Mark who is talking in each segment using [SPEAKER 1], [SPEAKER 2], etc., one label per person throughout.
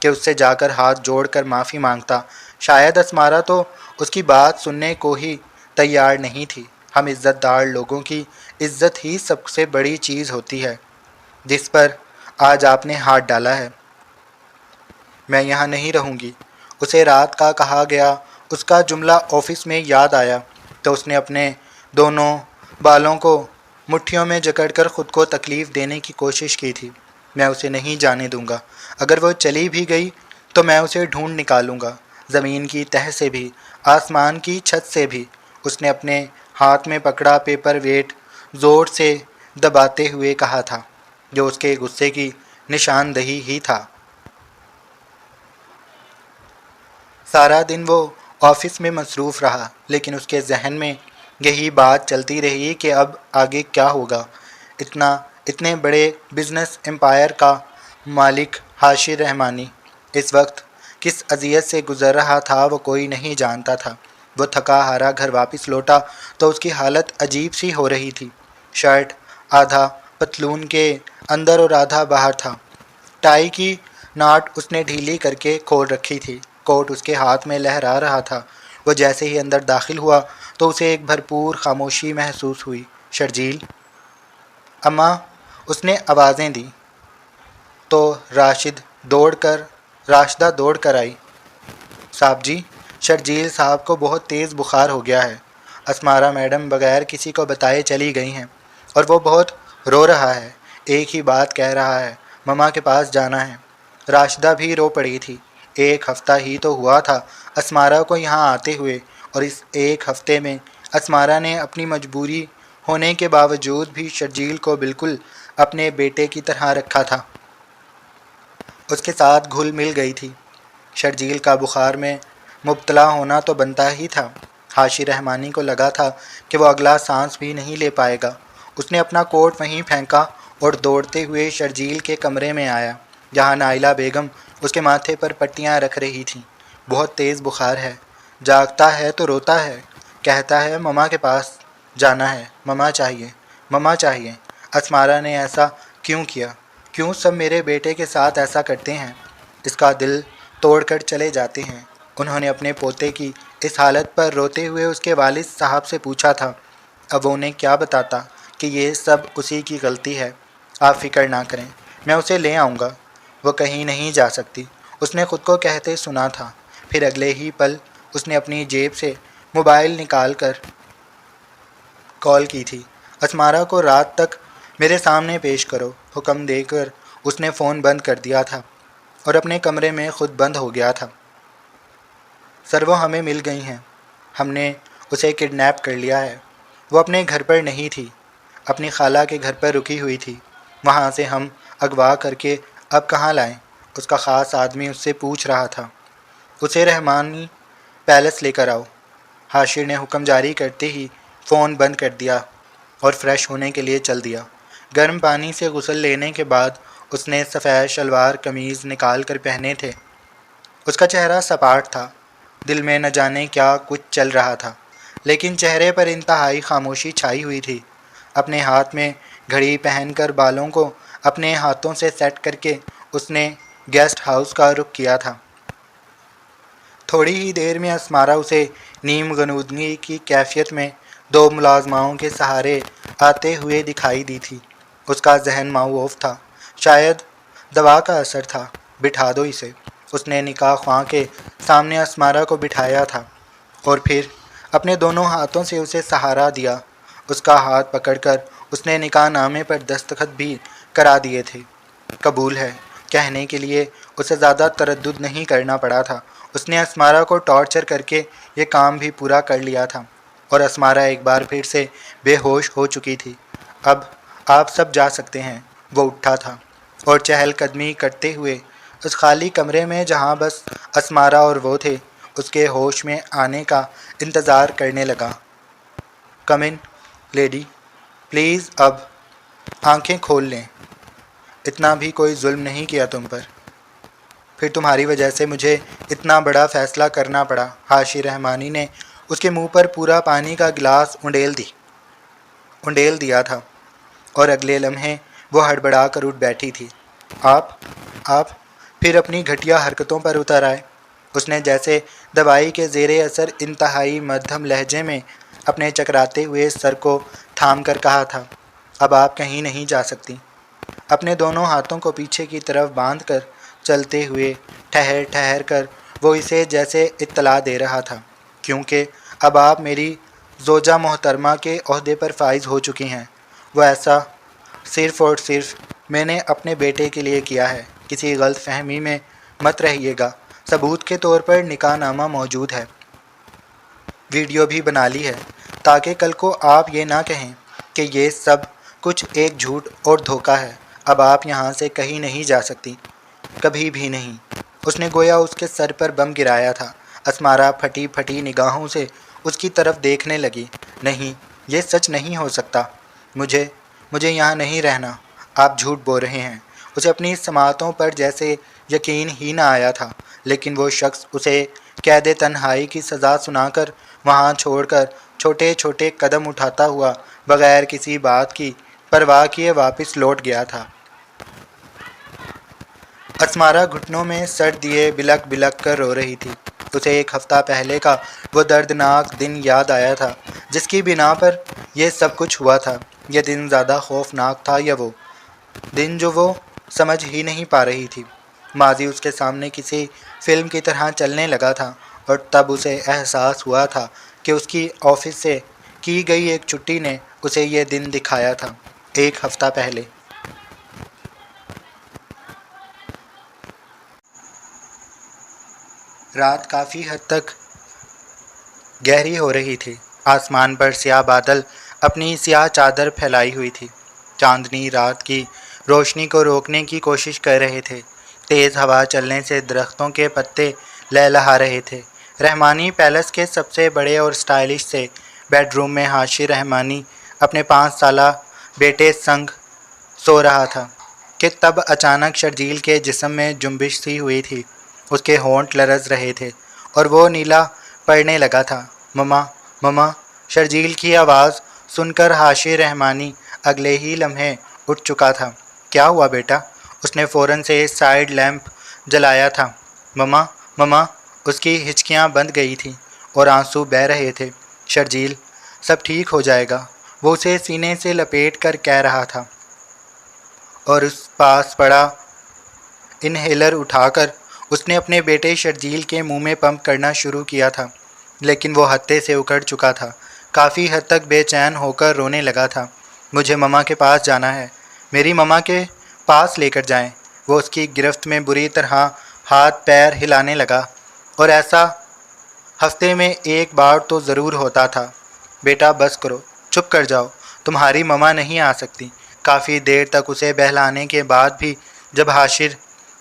[SPEAKER 1] کہ اس سے جا کر ہاتھ جوڑ کر معافی مانگتا۔ شاید اسمارا تو اس کی بات سننے کو ہی تیار نہیں تھی۔ ہم عزت دار لوگوں کی عزت ہی سب سے بڑی چیز ہوتی ہے جس پر آج آپ نے ہاتھ ڈالا ہے۔ میں یہاں نہیں رہوں گی، اسے رات کا کہا گیا اس کا جملہ آفس میں یاد آیا تو اس نے اپنے دونوں بالوں کو مٹھیوں میں جکڑ کر خود کو تکلیف دینے کی کوشش کی تھی۔ میں اسے نہیں جانے دوں گا، اگر وہ چلی بھی گئی تو میں اسے ڈھونڈ نکالوں گا، زمین کی تہہ سے بھی، آسمان کی چھت سے بھی۔ اس نے اپنے ہاتھ میں پکڑا پیپر ویٹ زور سے دباتے ہوئے کہا تھا، جو اس کے غصے کی نشاندہی ہی تھا۔ سارا دن وہ آفس میں مصروف رہا، لیکن اس کے ذہن میں یہی بات چلتی رہی کہ اب آگے کیا ہوگا۔ اتنے بڑے بزنس امپائر کا مالک حاشر رحمانی اس وقت کس اذیت سے گزر رہا تھا وہ کوئی نہیں جانتا تھا۔ وہ تھکا ہارا گھر واپس لوٹا تو اس کی حالت عجیب سی ہو رہی تھی۔ شرٹ آدھا پتلون کے اندر اور آدھا باہر تھا۔ ٹائی کی ناٹ اس نے ڈھیلی کر کے کھول رکھی تھی۔ کوٹ اس کے ہاتھ میں لہرا رہا تھا۔ وہ جیسے ہی اندر داخل ہوا تو اسے ایک بھرپور خاموشی محسوس ہوئی۔ شرجیل، اماں، اس نے آوازیں دیں تو راشدہ دوڑ کر آئی۔ صاحب جی، شرجیل صاحب کو بہت تیز بخار ہو گیا ہے۔ اسمارا میڈم بغیر کسی کو بتائے چلی گئی ہیں اور وہ بہت رو رہا ہے، ایک ہی بات کہہ رہا ہے، مما کے پاس جانا ہے۔ راشدہ بھی رو پڑی تھی۔ ایک ہفتہ ہی تو ہوا تھا اسمارا کو یہاں آتے ہوئے، اور اس ایک ہفتے میں اسمارا نے اپنی مجبوری ہونے کے باوجود بھی شرجیل کو بالکل اپنے بیٹے کی طرح رکھا تھا۔ اس کے ساتھ گھل مل گئی تھی۔ شرجیل کا بخار میں مبتلا ہونا تو بنتا ہی تھا۔ حاشر رحمانی کو لگا تھا کہ وہ اگلا سانس بھی نہیں لے پائے گا۔ اس نے اپنا کوٹ وہیں پھینکا اور دوڑتے ہوئے شرجیل کے کمرے میں آیا، جہاں نائلہ بیگم اس کے ماتھے پر پٹیاں رکھ رہی تھیں۔ بہت تیز بخار ہے، جاگتا ہے تو روتا ہے، کہتا ہے مما کے پاس جانا ہے، مما چاہیے، مما چاہیے۔ اسمارا نے ایسا کیوں کیا؟ کیوں سب میرے بیٹے کے ساتھ ایسا کرتے ہیں؟ اس کا دل توڑ کر چلے جاتے ہیں۔ انہوں نے اپنے پوتے کی اس حالت پر روتے ہوئے اس کے والد صاحب سے پوچھا تھا۔ اب وہ انہیں کیا بتاتا کہ یہ سب اسی کی غلطی ہے۔ آپ فکر نہ کریں، میں اسے لے آؤں گا، وہ کہیں نہیں جا سکتی، اس نے خود کو کہتے سنا تھا۔ پھر اگلے ہی پل اس نے اپنی جیب سے موبائل نکال کر کال کی تھی۔ اسمارا کو رات تک میرے سامنے پیش کرو، حکم دے کر اس نے فون بند کر دیا تھا اور اپنے کمرے میں خود بند ہو گیا تھا۔ سر، وہ ہمیں مل گئی ہیں، ہم نے اسے کڈنیپ کر لیا ہے۔ وہ اپنے گھر پر نہیں تھی، اپنی خالہ کے گھر پر رکی ہوئی تھی، وہاں سے ہم اغوا کر کے اب کہاں لائیں؟ اس کا خاص آدمی اس سے پوچھ رہا تھا۔ اسے رحمانی پیلس لے کر آؤ۔ حاشر نے حکم جاری کرتے ہی فون بند کر دیا اور فریش ہونے کے لیے چل دیا۔ گرم پانی سے غسل لینے کے بعد اس نے سفید شلوار قمیض نکال کر پہنے تھے۔ اس کا چہرہ سپاٹ تھا، دل میں نہ جانے کیا کچھ چل رہا تھا، لیکن چہرے پر انتہائی خاموشی چھائی ہوئی تھی۔ اپنے ہاتھ میں گھڑی پہن کر بالوں کو اپنے ہاتھوں سے سیٹ کر کے اس نے گیسٹ ہاؤس کا رخ کیا تھا۔ تھوڑی ہی دیر میں اسمارا اسے نیم غنودگی کی کیفیت میں دو ملازماؤں کے سہارے آتے ہوئے دکھائی دی تھی۔ اس کا ذہن معوف تھا، شاید دوا کا اثر تھا۔ بٹھا دو اسے، اس نے نکاح خواں کے سامنے اسمارا کو بٹھایا تھا اور پھر اپنے دونوں ہاتھوں سے اسے سہارا دیا۔ اس کا ہاتھ پکڑ کر اس نے نکاح نامے پر دستخط بھی کرا دیے تھے۔ قبول ہے کہنے کے لیے اسے زیادہ تردد نہیں کرنا پڑا تھا۔ اس نے اسمارا کو ٹارچر کر کے یہ کام بھی پورا کر لیا تھا اور اسمارا ایک بار پھر سے بے ہوش ہو چکی تھی۔ اب آپ سب جا سکتے ہیں۔ وہ اٹھا تھا اور چہل قدمی کرتے ہوئے اس خالی کمرے میں جہاں بس اسمارا اور وہ تھے، اس کے ہوش میں آنے کا انتظار کرنے لگا۔ کم ان لیڈی، پلیز اب آنکھیں کھول لیں، اتنا بھی کوئی ظلم نہیں کیا تم پر، پھر تمہاری وجہ سے مجھے اتنا بڑا فیصلہ کرنا پڑا۔ حاشر رحمانی نے اس کے منہ پر پورا پانی کا گلاس انڈیل دیا تھا اور اگلے لمحے وہ ہڑبڑا کر اٹھ بیٹھی تھی۔ آپ پھر اپنی گھٹیا حرکتوں پر اتر آئے۔ اس نے جیسے دوائی کے زیر اثر انتہائی مدھم لہجے میں اپنے چکراتے ہوئے سر کو تھام کر کہا تھا، اب آپ کہیں نہیں جا سکتی۔ اپنے دونوں ہاتھوں کو پیچھے کی طرف باندھ کر چلتے ہوئے ٹھہر ٹھہر کر وہ اسے جیسے اطلاع دے رہا تھا، کیونکہ اب آپ میری زوجہ محترمہ کے عہدے پر فائز ہو چکی ہیں۔ وہ ایسا صرف اور صرف میں نے اپنے بیٹے کے لیے کیا ہے، کسی غلط فہمی میں مت رہیے گا۔ ثبوت کے طور پر نکاح نامہ موجود ہے، ویڈیو بھی بنا لی ہے، تاکہ کل کو آپ یہ نہ کہیں کہ یہ سب کچھ ایک جھوٹ اور دھوکہ ہے۔ اب آپ یہاں سے کہیں نہیں جا سکتی، کبھی بھی نہیں۔ اس نے گویا اس کے سر پر بم گرایا تھا۔ اسمارا پھٹی پھٹی نگاہوں سے اس کی طرف دیکھنے لگی۔ نہیں، یہ سچ نہیں ہو سکتا، مجھے یہاں نہیں رہنا، آپ جھوٹ بول رہے ہیں۔ اسے اپنی سماعتوں پر جیسے یقین ہی نہ آیا تھا، لیکن وہ شخص اسے قید تنہائی کی سزا سنا کر وہاں چھوڑ کر چھوٹے چھوٹے قدم اٹھاتا ہوا بغیر کسی بات کی پرواہ کیے واپس لوٹ گیا تھا۔ اسمارا گھٹنوں میں سر دیے بلک بلک کر رو رہی تھی۔ اسے ایک ہفتہ پہلے کا وہ دردناک دن یاد آیا تھا جس کی بنا پر یہ سب کچھ ہوا تھا۔ یہ دن زیادہ خوفناک تھا یا وہ دن جو وہ سمجھ ہی نہیں پا رہی تھی۔ ماضی اس کے سامنے کسی فلم کی طرح چلنے لگا تھا، اور تب اسے احساس ہوا تھا کہ اس کی آفس سے کی گئی ایک چھٹی نے اسے یہ دن دکھایا تھا، ایک ہفتہ پہلے۔ رات کافی حد تک گہری ہو رہی تھی۔ آسمان پر سیاہ بادل اپنی سیاہ چادر پھیلائی ہوئی تھی۔ چاندنی رات کی روشنی کو روکنے کی کوشش کر رہے تھے۔ تیز ہوا چلنے سے درختوں کے پتے لہلہا رہے تھے۔ رحمانی پیلس کے سب سے بڑے اور سٹائلش سے بیڈ روم میں حاشر رحمانی اپنے 5 سالہ بیٹے سنگ سو رہا تھا کہ تب اچانک شرجیل کے جسم میں جنبش سی ہوئی تھی۔ اس کے ہونٹ لرز رہے تھے اور وہ نیلا پڑنے لگا تھا۔ مما مما، شرجیل کی آواز سن کر حاشر رحمانی اگلے ہی لمحے اٹھ چکا تھا۔ کیا ہوا بیٹا؟ اس نے فوراً سے سائیڈ لیمپ جلایا تھا۔ مما مما، اس کی ہچکیاں بند گئی تھیں اور آنسو بہہ رہے تھے۔ شرجیل، سب ٹھیک ہو جائے گا، وہ اسے سینے سے لپیٹ کر کہہ رہا تھا، اور اس پاس پڑا انہیلر اٹھا کر اس نے اپنے بیٹے شرجیل کے منہ میں پمپ کرنا شروع کیا تھا، لیکن وہ ہتے سے اکھڑ چکا تھا، کافی حد تک بے چین ہو کر رونے لگا تھا۔ مجھے مما کے پاس جانا ہے، میری مما کے پاس لے کر جائیں۔ وہ اس کی گرفت میں بری طرح ہاتھ پیر ہلانے لگا، اور ایسا ہفتے میں ایک بار تو ضرور ہوتا تھا۔ بیٹا بس کرو، چپ کر جاؤ، تمہاری مما نہیں آ سکتی۔ کافی دیر تک اسے بہلانے کے بعد بھی جب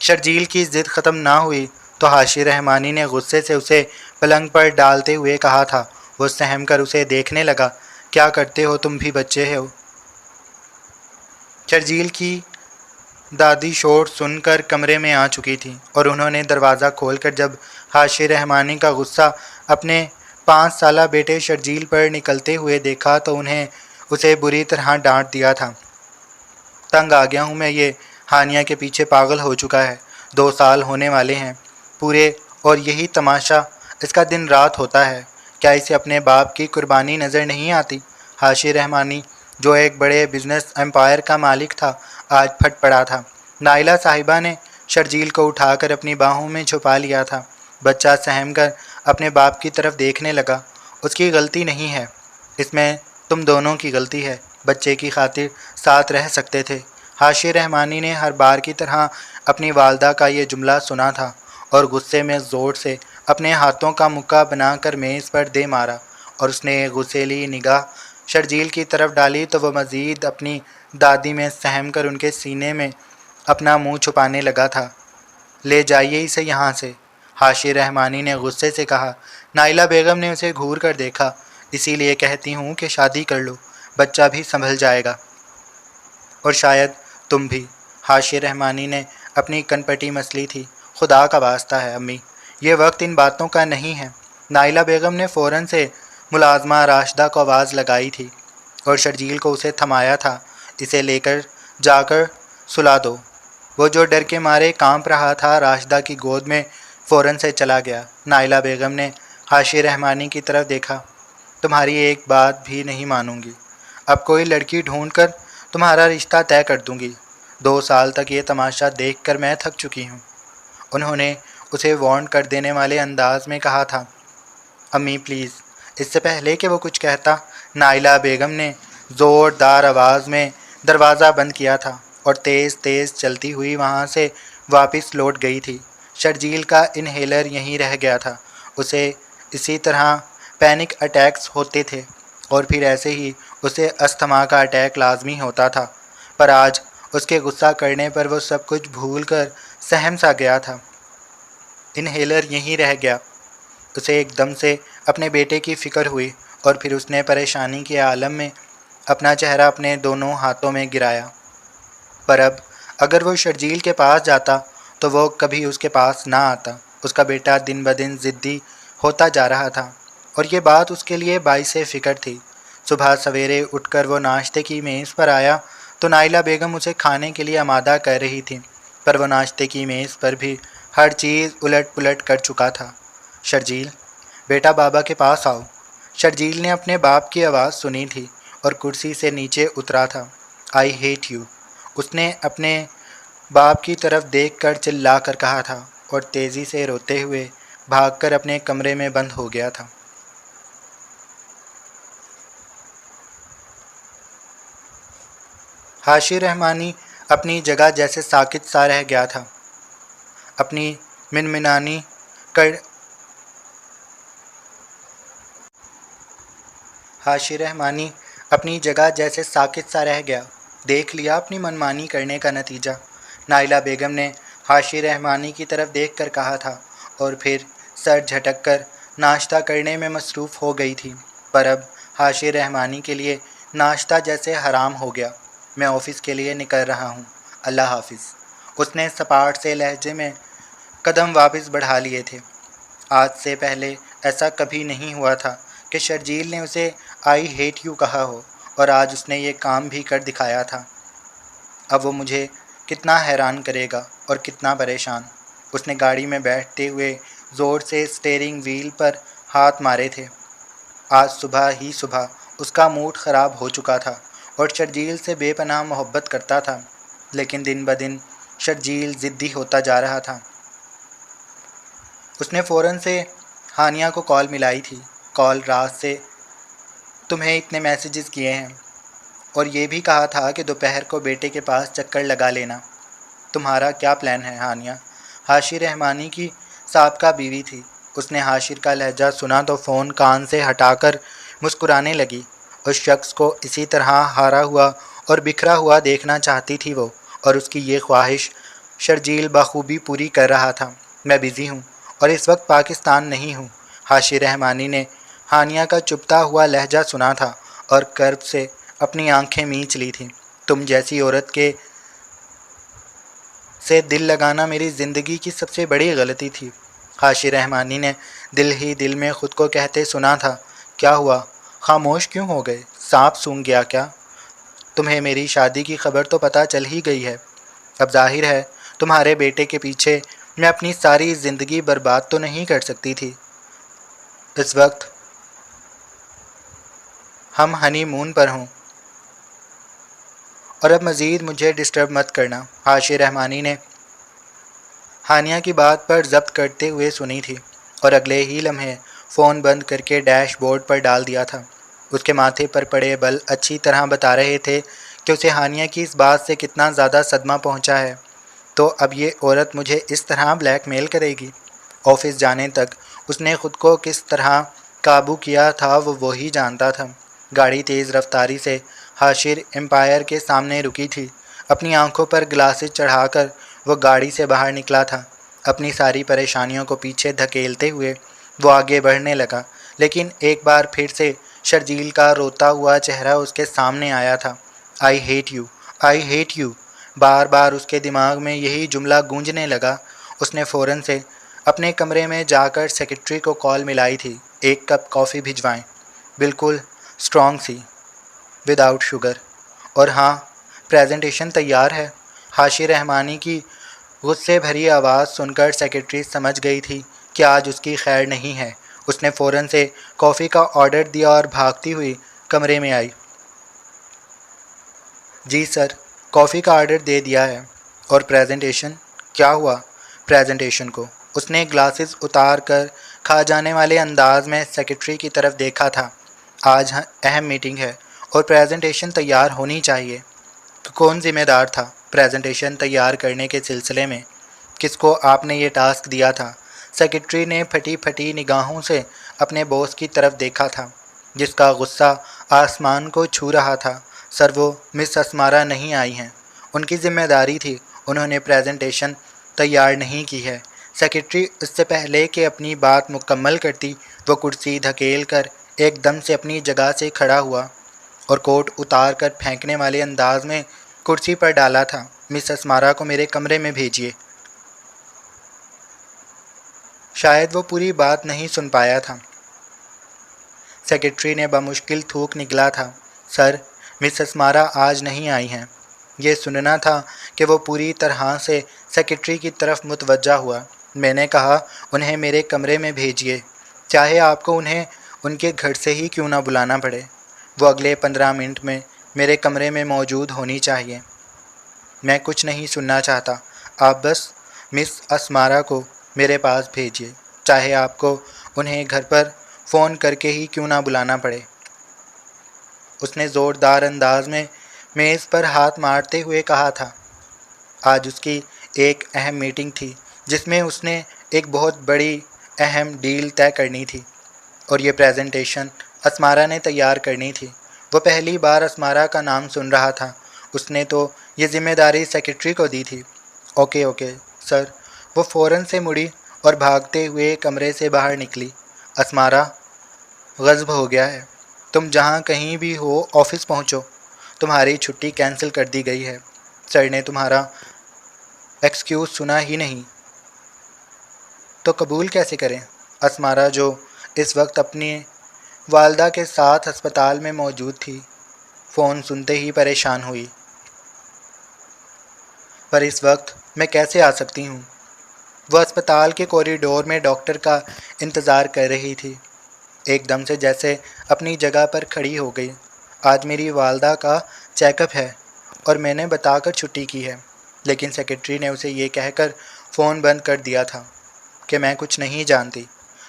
[SPEAKER 1] شرجیل کی ضد ختم نہ ہوئی تو حاشر رحمانی نے غصے سے اسے پلنگ پر ڈالتے ہوئے کہا تھا۔ وہ سہم کر اسے دیکھنے لگا۔ کیا کرتے ہو، تم بھی بچے ہو؟ شرجیل کی دادی شور سن کر کمرے میں آ چکی تھی، اور انہوں نے دروازہ کھول کر جب حاشر رحمانی کا غصہ اپنے 5 سالہ بیٹے شرجیل پر نکلتے ہوئے دیکھا تو انہیں اسے بری طرح ڈانٹ دیا تھا۔ تنگ آ گیا ہوں میں، یہ ہانیہ کے پیچھے پاگل ہو چکا ہے۔ 2 سال ہونے والے ہیں پورے، اور یہی تماشا اس کا دن رات ہوتا ہے۔ کیا اسے اپنے باپ کی قربانی نظر نہیں آتی؟ حاشر رحمانی جو ایک بڑے بزنس امپائر کا مالک تھا، آج پھٹ پڑا تھا۔ نائلہ صاحبہ نے شرجیل کو اٹھا کر اپنی باہوں میں چھپا لیا تھا۔ بچہ سہم کر اپنے باپ کی طرف دیکھنے لگا۔ اس کی غلطی نہیں ہے، اس میں تم دونوں کی غلطی ہے، بچے کی خاطر ساتھ رہ سکتے تھے۔ حاشر رحمانی نے ہر بار کی طرح اپنی والدہ کا یہ جملہ سنا تھا، اور غصے میں زور سے اپنے ہاتھوں کا مکہ بنا کر میز پر دے مارا، اور اس نے ایک غصیلی نگاہ شرجیل کی طرف ڈالی تو وہ مزید اپنی دادی میں سہم کر ان کے سینے میں اپنا منہ چھپانے لگا تھا۔ لے جائیے اسے یہاں سے، حاشر رحمانی نے غصے سے کہا۔ نائلہ بیگم نے اسے گھور کر دیکھا۔ اسی لیے کہتی ہوں کہ شادی کر لو، بچہ بھی سنبھل جائے گا، اور شاید تم بھی۔ حاشر رحمانی نے اپنی کنپٹی مسلی تھی۔ خدا کا واسطہ ہے امی، یہ وقت ان باتوں کا نہیں ہے۔ نائلہ بیگم نے فوراً سے ملازمہ راشدہ کو آواز لگائی تھی، اور شرجیل کو اسے تھمایا تھا۔ اسے لے کر جا کر سلا دو، وہ جو ڈر کے مارے کانپ رہا تھا راشدہ کی گود میں فوراً سے چلا گیا۔ نائلہ بیگم نے حاشی رحمانی کی طرف دیکھا۔ تمہاری ایک بات بھی نہیں مانوں گی، اب کوئی لڑکی ڈھونڈ کر تمہارا رشتہ طے کر دوں گی۔ 2 سال تک یہ تماشا دیکھ کر میں تھک چکی ہوں۔ انہوں نے اسے وارن کر دینے والے انداز میں کہا تھا۔ امی پلیز۔ اس سے پہلے کہ وہ کچھ کہتا، نائلہ بیگم نے زوردار آواز میں دروازہ بند کیا تھا اور تیز تیز چلتی ہوئی وہاں سے واپس لوٹ گئی تھی۔ شرجیل کا انہیلر یہیں رہ گیا تھا۔ اسے اسی طرح پینک اٹیکس ہوتے تھے اور پھر ایسے ہی اسے استھما کا اٹیک لازمی ہوتا تھا، پر آج اس کے غصہ کرنے پر وہ سب کچھ بھول کر سہم سا گیا تھا۔ انہیلر یہیں رہ گیا۔ اسے ایک دم سے اپنے بیٹے کی فکر ہوئی اور پھر اس نے پریشانی کے عالم میں اپنا چہرہ اپنے دونوں ہاتھوں میں گرایا۔ پر اب اگر وہ شرجیل کے پاس جاتا تو وہ کبھی اس کے پاس نہ آتا۔ اس کا بیٹا دن بدن ضدی ہوتا جا رہا تھا اور یہ بات اس کے لیے باعث فکر تھی۔ صبح سویرے اٹھ کر وہ ناشتے کی میز پر آیا تو نائلہ بیگم اسے کھانے کے لیے آمادہ کر رہی تھی، پر وہ ناشتے کی میز پر بھی ہر چیز الٹ پلٹ کر چکا تھا۔ شرجیل، بیٹا بابا کے پاس آؤ۔ شرجیل نے اپنے باپ کی آواز سنی تھی اور کرسی سے نیچے اترا تھا۔ آئی ہیٹ یو، اس نے اپنے باپ کی طرف دیکھ کر چلا کر کہا تھا اور تیزی سے روتے ہوئے بھاگ کر اپنے کمرے میں بند ہو گیا تھا۔ حاشی رحمانی اپنی جگہ جیسے ساکت سا رہ گیا تھا۔ اپنی منمنانی کر حاشی رحمانی اپنی جگہ جیسے ساکت سا رہ گیا۔ دیکھ لیا اپنی منمانی کرنے کا نتیجہ، نائلہ بیگم نے حاشی رحمانی کی طرف دیکھ کر کہا تھا اور پھر سر جھٹک کر ناشتہ کرنے میں مصروف ہو گئی تھی۔ پر اب حاشی رحمانی کے لیے ناشتہ جیسے حرام ہو گیا۔ میں آفس کے لیے نکل رہا ہوں، اللہ حافظ۔ اس نے سپاٹ سے لہجے میں قدم واپس بڑھا لیے تھے۔ آج سے پہلے ایسا کبھی نہیں ہوا تھا کہ شرجیل نے اسے آئی ہیٹ یو کہا ہو، اور آج اس نے یہ کام بھی کر دکھایا تھا۔ اب وہ مجھے کتنا حیران کرے گا اور کتنا پریشان۔ اس نے گاڑی میں بیٹھتے ہوئے زور سے اسٹیئرنگ وہیل پر ہاتھ مارے تھے۔ آج صبح ہی صبح اس کا موڈ خراب ہو چکا تھا اور شرجیل سے بے پناہ محبت کرتا تھا، لیکن دن بدن شرجیل ضدی ہوتا جا رہا تھا۔ اس نے فوراً سے ہانیہ کو کال ملائی تھی۔ کال رات سے تمہیں اتنے میسیجز کیے ہیں اور یہ بھی کہا تھا کہ دوپہر کو بیٹے کے پاس چکر لگا لینا۔ تمہارا کیا پلان ہے ہانیہ؟ حاشی رحمانی کی سابقہ بیوی تھی۔ اس نے حاشر کا لہجہ سنا تو فون کان سے ہٹا کر مسکرانے لگی۔ اس شخص کو اسی طرح ہارا ہوا اور بکھرا ہوا دیکھنا چاہتی تھی وہ، اور اس کی یہ خواہش شرجیل بخوبی پوری کر رہا تھا۔ میں بزی ہوں اور اس وقت پاکستان نہیں ہوں۔ حاشی رحمانی نے ہانیہ کا چبھتا ہوا لہجہ سنا تھا اور کرب سے اپنی آنکھیں مینچ لی تھیں۔ تم جیسی عورت کے سے دل لگانا میری زندگی کی سب سے بڑی غلطی تھی۔ حاشی رحمانی نے دل ہی دل میں خود کو کہتے سنا تھا۔ کیا ہوا؟ خاموش کیوں ہو گئے؟ سانپ سونگھ گیا کیا؟ تمہیں میری شادی کی خبر تو پتہ چل ہی گئی ہے۔ اب ظاہر ہے تمہارے بیٹے کے پیچھے میں اپنی ساری زندگی برباد تو نہیں کر سکتی تھی۔ اس وقت ہم ہنی مون پر ہوں اور اب مزید مجھے ڈسٹرب مت کرنا۔ حاشی رحمانی نے ہانیہ کی بات پر ضبط کرتے ہوئے سنی تھی اور اگلے ہی لمحے فون بند کر کے ڈیش بورڈ پر ڈال دیا تھا۔ اس کے ماتھے پر پڑے بل اچھی طرح بتا رہے تھے کہ اسے ہانیہ کی اس بات سے کتنا زیادہ صدمہ پہنچا ہے۔ تو اب یہ عورت مجھے اس طرح بلیک میل کرے گی؟ آفس جانے تک اس نے خود کو کس طرح قابو کیا تھا وہ وہی جانتا تھا۔ گاڑی تیز رفتاری سے حاشر امپائر کے سامنے رکی تھی۔ اپنی آنکھوں پر گلاسز چڑھا کر وہ گاڑی سے باہر نکلا تھا۔ اپنی ساری پریشانیوں کو پیچھے دھکیلتے ہوئے وہ آگے بڑھنے لگا، لیکن ایک بار پھر سے شرجیل کا روتا ہوا چہرہ اس کے سامنے آیا تھا۔ I hate you, I hate you, بار بار اس کے دماغ میں یہی جملہ گونجنے لگا۔ اس نے فوراً سے اپنے کمرے میں جا کر سیکرٹری کو کال ملائی تھی۔ 1 کپ کافی بھجوائیں، بالکل اسٹرانگ سی، ود آؤٹ شوگر۔ اور ہاں، پریزنٹیشن تیار ہے؟ حاشی رحمانی کی غصے بھری آواز سن کر سیکرٹری سمجھ گئی تھی کہ آج اس کی خیر نہیں ہے۔ اس نے فوراً سے کافی کا آرڈر دیا اور بھاگتی ہوئی کمرے میں آئی۔ جی سر، کافی کا آرڈر دے دیا ہے۔ اور پریزنٹیشن؟ کیا ہوا پریزنٹیشن کو؟ اس نے گلاسز اتار کر کھا جانے والے انداز میں سیکرٹری کی طرف دیکھا تھا۔ آج اہم میٹنگ ہے اور پریزنٹیشن تیار ہونی چاہیے۔ تو کون ذمہ دار تھا پریزنٹیشن تیار کرنے کے سلسلے میں؟ کس کو آپ نے یہ ٹاسک دیا تھا؟ سیکرٹری نے پھٹی پھٹی نگاہوں سے اپنے باس کی طرف دیکھا تھا، جس کا غصہ آسمان کو چھو رہا تھا۔ سر، وہ مس اسمارا نہیں آئی ہیں۔ ان کی ذمہ داری تھی، انہوں نے پریزنٹیشن تیار نہیں کی ہے۔ سیکرٹری اس سے پہلے کہ اپنی بات مکمل کرتی، وہ کرسی دھکیل کر ایک دم سے اپنی جگہ سے کھڑا ہوا اور کوٹ اتار کر پھینکنے والے انداز میں کرسی پر ڈالا تھا۔ مس اسمارا کو میرے کمرے میں بھیجیے۔ شاید وہ پوری بات نہیں سن پایا تھا۔ سیکرٹری نے بمشکل تھوک نکلا تھا۔ سر، مس اسمارا آج نہیں آئی ہیں۔ یہ سننا تھا کہ وہ پوری طرح سے سیکرٹری کی طرف متوجہ ہوا۔ میں نے کہا انہیں میرے کمرے میں بھیجیے، چاہے آپ کو انہیں ان کے گھر سے ہی کیوں نہ بلانا پڑے۔ وہ اگلے 15 منٹ میں میرے کمرے میں موجود ہونی چاہیے۔ میں کچھ نہیں سننا چاہتا، آپ بس مس اسمارا کو میرے پاس بھیجیے، چاہے آپ کو انہیں گھر پر فون کر کے ہی کیوں نہ بلانا پڑے۔ اس نے زوردار انداز میں میز پر ہاتھ مارتے ہوئے کہا تھا۔ آج اس کی ایک اہم میٹنگ تھی جس میں اس نے ایک بہت بڑی اہم ڈیل طے کرنی تھی، اور یہ پریزنٹیشن اسمارا نے تیار کرنی تھی۔ وہ پہلی بار اسمارا کا نام سن رہا تھا۔ اس نے تو یہ ذمہ داری سیکرٹری کو دی تھی۔ Okay sir. وہ فوراً سے مڑی اور بھاگتے ہوئے کمرے سے باہر نکلی۔ اسمارا، غضب ہو گیا ہے، تم جہاں کہیں بھی ہو آفس پہنچو، تمہاری چھٹی کینسل کر دی گئی ہے۔ سر نے تمہارا ایکسکیوز سنا ہی نہیں تو قبول کیسے کریں؟ اسمارا، جو اس وقت اپنی والدہ کے ساتھ ہسپتال میں موجود تھی، فون سنتے ہی پریشان ہوئی۔ پر اس وقت میں کیسے آ سکتی ہوں؟ وہ اسپتال کے کوریڈور میں ڈاکٹر کا انتظار کر رہی تھی۔ ایک دم سے جیسے اپنی جگہ پر کھڑی ہو گئی۔ آج میری والدہ کا چیک اپ ہے اور میں نے بتا کر چھٹی کی ہے، لیکن سیکرٹری نے اسے یہ کہہ کر فون بند کر دیا تھا کہ میں کچھ نہیں جانتی،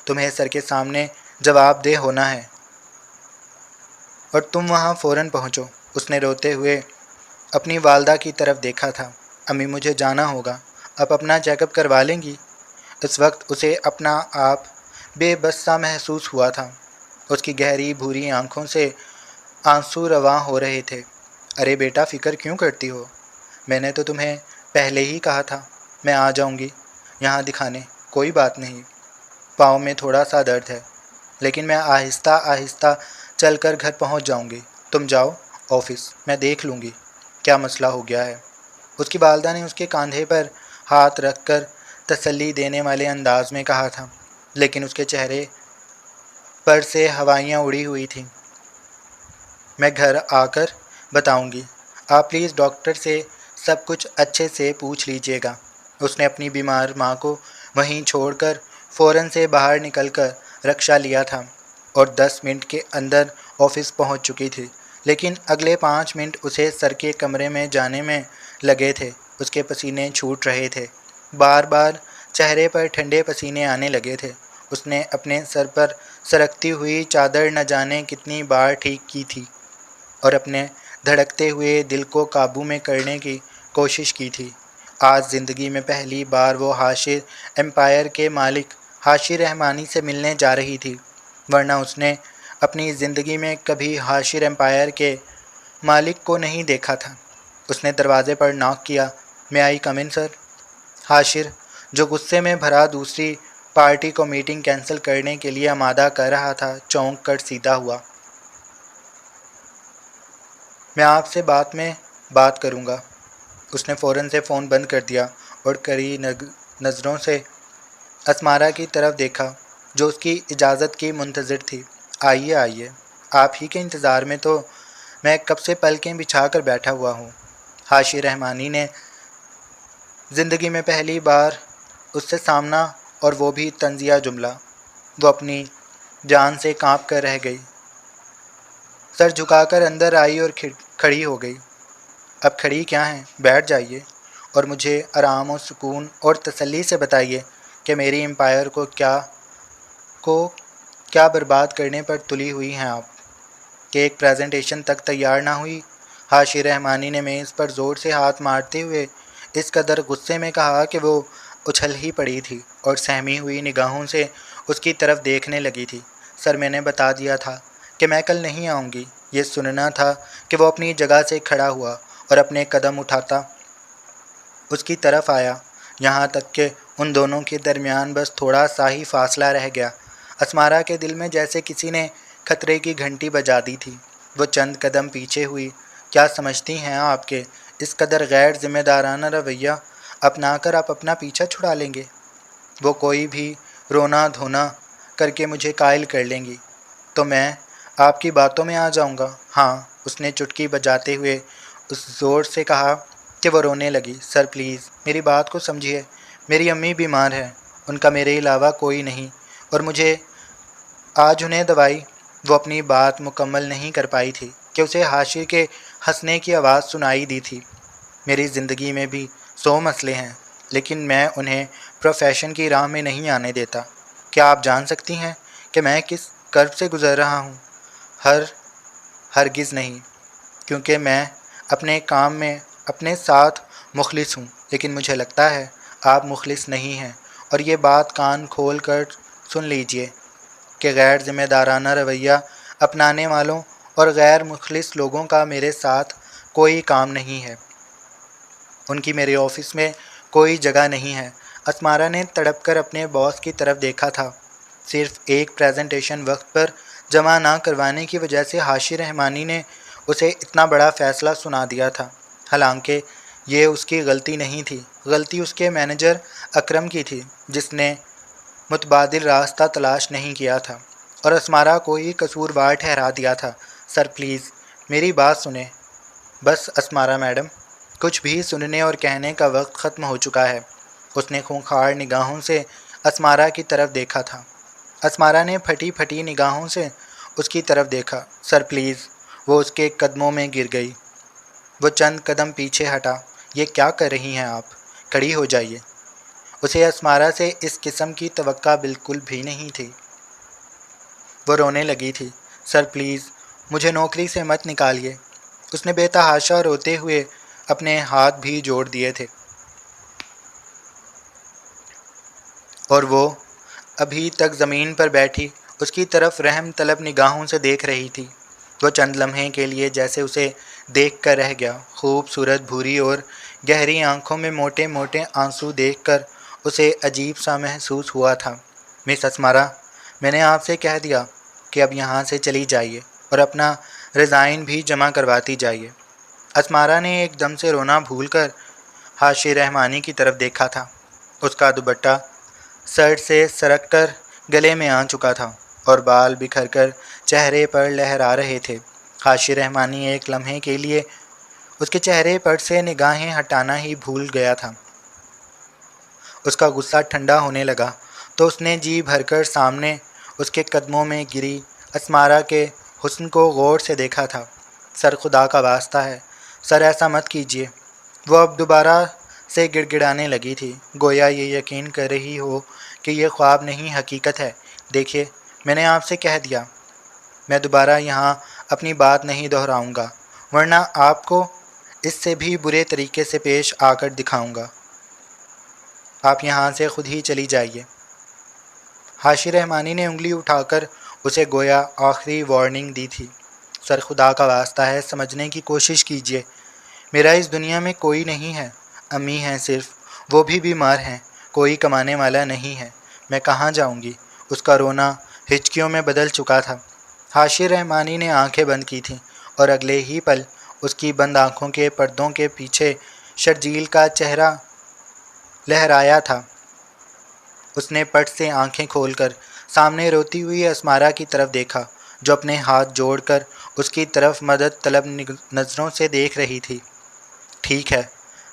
[SPEAKER 1] تمہیں سر کے سامنے جواب دہ ہونا ہے اور تم وہاں فوراً پہنچو۔ اس نے روتے ہوئے اپنی والدہ کی طرف دیکھا تھا۔ امی، مجھے جانا ہوگا، آپ اپنا چیک اپ کروا لیں گی؟ اس وقت اسے اپنا آپ بے بس سا محسوس ہوا تھا۔ اس کی گہری بھوری آنکھوں سے آنسو رواں ہو رہے تھے۔ ارے بیٹا، فکر کیوں کرتی ہو؟ میں نے تو تمہیں پہلے ہی کہا تھا میں آ جاؤں گی یہاں دکھانے۔ کوئی بات نہیں، پاؤں میں تھوڑا سا درد ہے، لیکن میں آہستہ آہستہ چل کر گھر پہنچ جاؤں گی۔ تم جاؤ آفس، میں دیکھ لوں گی کیا مسئلہ ہو گیا ہے۔ اس کی والدہ نے اس کے کاندھے پر ہاتھ رکھ کر تسلی دینے والے انداز میں کہا تھا، لیکن اس کے چہرے پر سے ہوائیاں اڑی ہوئی تھیں۔ میں گھر آ کر بتاؤں گی، آپ پلیز ڈاکٹر سے سب کچھ اچھے سے پوچھ لیجیے گا۔ اس نے اپنی بیمار ماں کو وہیں چھوڑ کر فوراً سے باہر نکل کر رکشہ لیا تھا اور 10 منٹ کے اندر آفس پہنچ چکی تھی، لیکن اگلے 5 منٹ اسے سر کے کمرے میں جانے میں لگے تھے۔ اس کے پسینے چھوٹ رہے تھے، بار بار چہرے پر ٹھنڈے پسینے آنے لگے تھے۔ اس نے اپنے سر پر سرکتی ہوئی چادر نہ جانے کتنی بار ٹھیک کی تھی اور اپنے دھڑکتے ہوئے دل کو قابو میں کرنے کی کوشش کی تھی۔ آج زندگی میں پہلی بار وہ حاشر امپائر کے مالک حاشر رحمانی سے ملنے جا رہی تھی، ورنہ اس نے اپنی زندگی میں کبھی حاشر امپائر کے مالک کو نہیں دیکھا تھا۔ اس نے دروازے پر ناک کیا۔ میں آئی کم ان سر؟ حاشر، جو غصے میں بھرا دوسری پارٹی کو میٹنگ کینسل کرنے کے لیے آمادہ کر رہا تھا، چونک کر سیدھا ہوا۔ میں آپ سے بعد میں بات کروں گا۔ اس نے فوراً سے فون بند کر دیا اور کڑی نظروں سے اسمارا کی طرف دیکھا، جو اس کی اجازت کی منتظر تھی۔ آئیے، آپ ہی کے انتظار میں تو میں کب سے پلکیں بچھا کر بیٹھا ہوا ہوں۔ حاشر رحمانی نے زندگی میں پہلی بار اس سے سامنا، اور وہ بھی طنزیہ جملہ۔ وہ اپنی جان سے کانپ کر رہ گئی، سر جھکا کر اندر آئی اور کھڑی ہو گئی۔ اب کھڑی کیا ہیں، بیٹھ جائیے اور مجھے آرام و سکون اور تسلی سے بتائیے کہ میری امپائر کو کیا برباد کرنے پر تلی ہوئی ہیں آپ، کہ ایک پریزنٹیشن تک تیار نہ ہوئی۔ حاشی رحمانی نے میز پر زور سے ہاتھ مارتے ہوئے اس قدر غصے میں کہا کہ وہ اچھل ہی پڑی تھی اور سہمی ہوئی نگاہوں سے اس کی طرف دیکھنے لگی تھی۔ سر، میں نے بتا دیا تھا کہ میں کل نہیں آؤں گی۔ یہ سننا تھا کہ وہ اپنی جگہ سے کھڑا ہوا اور اپنے قدم اٹھاتا اس کی طرف آیا، یہاں تک کہ ان دونوں کے درمیان بس تھوڑا سا ہی فاصلہ رہ گیا۔ اسمارا کے دل میں جیسے کسی نے خطرے کی گھنٹی بجا دی تھی۔ وہ چند قدم پیچھے ہوئی۔ کیا سمجھتی ہیں آپ کہ اس قدر غیر ذمہ دارانہ رویہ اپنا کر آپ اپنا پیچھا چھڑا لیں گے؟ وہ کوئی بھی رونا دھونا کر کے مجھے قائل کر لیں گی تو میں آپ کی باتوں میں آ جاؤں گا۔ ہاں، اس نے چٹکی بجاتے ہوئے اس زور سے کہا کہ وہ رونے لگی۔ سر پلیز میری بات کو سمجھیے، میری امی بیمار ہے، ان کا میرے علاوہ کوئی نہیں، اور مجھے آج انہیں دوائی۔ وہ اپنی بات مکمل نہیں کر پائی تھی کہ اسے حاشی کے ہنسنے کی آواز سنائی دی تھی۔ میری زندگی میں بھی 100 مسئلے ہیں، لیکن میں انہیں پروفیشن کی راہ میں نہیں آنے دیتا۔ کیا آپ جان سکتی ہیں کہ میں کس کرب سے گزر رہا ہوں؟ ہرگز نہیں، کیونکہ میں اپنے کام میں اپنے ساتھ مخلص ہوں، لیکن مجھے لگتا ہے آپ مخلص نہیں ہیں، اور یہ بات کان کھول کر سن لیجئے کہ غیر ذمہ دارانہ رویہ اپنانے والوں اور غیر مخلص لوگوں کا میرے ساتھ کوئی کام نہیں ہے، ان کی میرے آفس میں کوئی جگہ نہیں ہے۔ اسمارا نے تڑپ کر اپنے باس کی طرف دیکھا تھا۔ صرف ایک پریزنٹیشن وقت پر جمع نہ کروانے کی وجہ سے حاشی رحمانی نے اسے اتنا بڑا فیصلہ سنا دیا تھا، حالانکہ یہ اس کی غلطی نہیں تھی، غلطی اس کے مینیجر اکرم کی تھی، جس نے متبادل راستہ تلاش نہیں کیا تھا اور اسمارا کو ہی قصوروار ٹھہرا دیا تھا۔ سر پلیز میری بات سنیں۔ بس اسمارا میڈم، کچھ بھی سننے اور کہنے کا وقت ختم ہو چکا ہے۔ اس نے خونخوار نگاہوں سے اسمارا کی طرف دیکھا تھا۔ اسمارا نے پھٹی پھٹی نگاہوں سے اس کی طرف دیکھا۔ سر پلیز، وہ اس کے قدموں میں گر گئی۔ وہ چند قدم پیچھے ہٹا۔ یہ کیا کر رہی ہیں آپ؟ کھڑی ہو جائیے۔ اسے اسمارا سے اس قسم کی توقع بالکل بھی نہیں تھی۔ وہ رونے لگی تھی۔ سر پلیز مجھے نوکری سے مت نکالیے۔ اس نے بے تحاشا روتے ہوئے اپنے ہاتھ بھی جوڑ دیے تھے، اور وہ ابھی تک زمین پر بیٹھی اس کی طرف رحم طلب نگاہوں سے دیکھ رہی تھی۔ وہ چند لمحے کے لیے جیسے اسے دیکھ کر رہ گیا۔ خوبصورت بھوری اور گہری آنکھوں میں موٹے موٹے آنسو دیکھ کر اسے عجیب سا محسوس ہوا تھا۔ مس اسمارا، میں نے آپ سے کہہ دیا کہ اب یہاں سے چلی جائیے اور اپنا ریزائن بھی جمع کرواتی جائیے۔ اسمارا نے ایک دم سے رونا بھول کر حاشی رحمانی کی طرف دیکھا تھا۔ اس کا دوپٹہ سر سے سرک کر گلے میں آ چکا تھا اور بال بکھر کر چہرے پر لہرا رہے تھے۔ حاشی رحمانی ایک لمحے کے لیے اس کے چہرے پر سے نگاہیں ہٹانا ہی بھول گیا تھا۔ اس کا غصہ ٹھنڈا ہونے لگا تو اس نے جی بھر کر سامنے اس کے قدموں میں گری اسمارا کے حسن کو غور سے دیکھا تھا۔ سر، خدا کا واسطہ ہے، سر ایسا مت کیجیے۔ وہ اب دوبارہ سے گڑ گڑانے لگی تھی، گویا یہ یقین کر رہی ہو کہ یہ خواب نہیں حقیقت ہے۔ دیکھیے، میں نے آپ سے کہہ دیا، میں دوبارہ یہاں اپنی بات نہیں دہراؤں گا، ورنہ آپ کو اس سے بھی برے طریقے سے پیش آ کر دکھاؤں گا۔ آپ یہاں سے خود ہی چلی جائیے۔ حاشی رحمانی نے انگلی اٹھا کر اسے گویا آخری وارننگ دی تھی۔ سر، خدا کا واسطہ ہے، سمجھنے کی کوشش کیجیے، میرا اس دنیا میں کوئی نہیں ہے، امی ہیں صرف، وہ بھی بیمار ہیں، کوئی کمانے والا نہیں ہے، میں کہاں جاؤں گی؟ اس کا رونا ہچکیوں میں بدل چکا تھا۔ حاشی رحمانی نے آنکھیں بند کی تھیں اور اگلے ہی پل اس کی بند آنکھوں کے پردوں کے پیچھے شرجیل کا چہرہ لہرایا تھا۔ اس نے پٹ سے آنکھیں کھول کر سامنے روتی ہوئی اسمارا کی طرف دیکھا، جو اپنے ہاتھ جوڑ کر اس کی طرف مدد طلب نظروں سے دیکھ رہی تھی۔ ٹھیک ہے،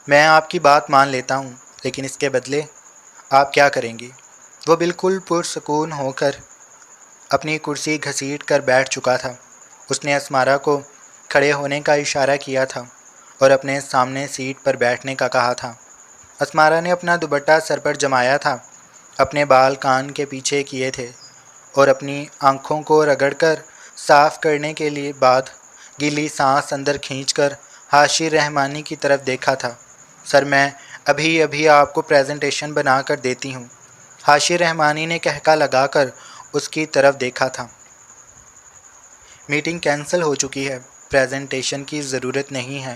[SPEAKER 1] میں آپ کی بات مان لیتا ہوں، لیکن اس کے بدلے آپ کیا کریں گی؟ وہ بالکل پرسکون ہو کر اپنی کرسی گھسیٹ کر بیٹھ چکا تھا۔ اس نے اسمارا کو کھڑے ہونے کا اشارہ کیا تھا اور اپنے سامنے سیٹ پر بیٹھنے کا کہا تھا۔ اسمارا نے اپنا دوپٹہ سر پر جمایا تھا، اپنے بال کان کے پیچھے کیے تھے اور اپنی آنکھوں کو رگڑ کر صاف کرنے کے لیے بعد گیلی سانس اندر کھینچ کر حاشر رحمانی کی طرف دیکھا تھا۔ سر، میں ابھی آپ کو پریزنٹیشن بنا کر دیتی ہوں۔ حاشر رحمانی نے کہکا لگا کر اس کی طرف دیکھا تھا۔ میٹنگ کینسل ہو چکی ہے، پریزنٹیشن کی ضرورت نہیں ہے،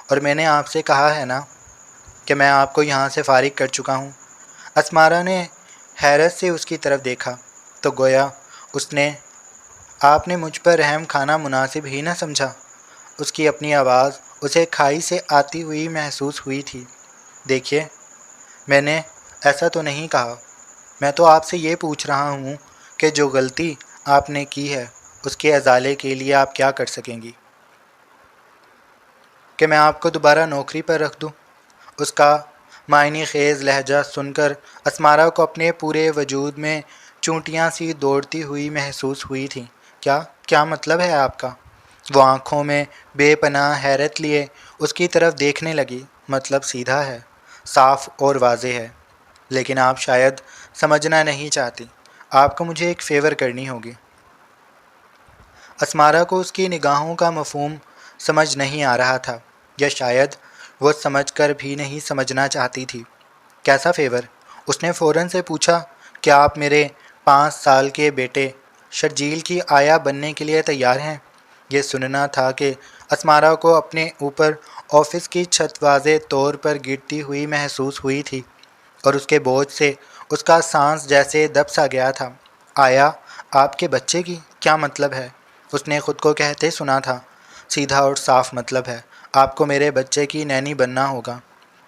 [SPEAKER 1] اور میں نے آپ سے کہا ہے نا کہ میں آپ کو یہاں سے فارغ کر چکا ہوں۔ اسمارا نے حیرت سے اس کی طرف دیکھا تو گویا آپ نے مجھ پر رحم کھانا مناسب ہی نہ سمجھا۔ اس کی اپنی آواز اسے کھائی سے آتی ہوئی محسوس ہوئی تھی۔ دیکھیے، میں نے ایسا تو نہیں کہا۔ میں تو آپ سے یہ پوچھ رہا ہوں کہ جو غلطی آپ نے کی ہے اس کے ازالے کے لیے آپ کیا کر سکیں گی؟ کہ میں آپ کو دوبارہ نوکری پر رکھ دوں؟ اس کا معنی خیز لہجہ سن کر اسمارا کو اپنے پورے وجود میں چونٹیاں سی دوڑتی ہوئی محسوس ہوئی تھیں۔ کیا مطلب ہے آپ کا؟ وہ آنکھوں میں بے پناہ حیرت لیے اس کی طرف دیکھنے لگی۔ مطلب سیدھا ہے، صاف اور واضح ہے، لیکن آپ شاید سمجھنا نہیں چاہتی۔ آپ کو مجھے ایک فیور کرنی ہوگی۔ اسمارا کو اس کی نگاہوں کا مفہوم سمجھ نہیں آ رہا تھا، یا شاید وہ سمجھ کر بھی نہیں سمجھنا چاہتی تھی۔ کیسا فیور؟ اس نے فوراً سے پوچھا۔ کیا آپ میرے 5 سال کے بیٹے شرجیل کی آیا بننے کے لیے تیار ہیں؟ یہ سننا تھا کہ اسمارا کو اپنے اوپر آفس کی چھت واضح طور پر گرتی ہوئی محسوس ہوئی تھی، اور اس کے بوجھ سے اس کا سانس جیسے دب سا گیا تھا۔ آیا آپ کے بچے کی؟ کیا مطلب ہے؟ اس نے خود کو کہتے سنا تھا۔ سیدھا اور صاف مطلب ہے، آپ کو میرے بچے کی نینی بننا ہوگا،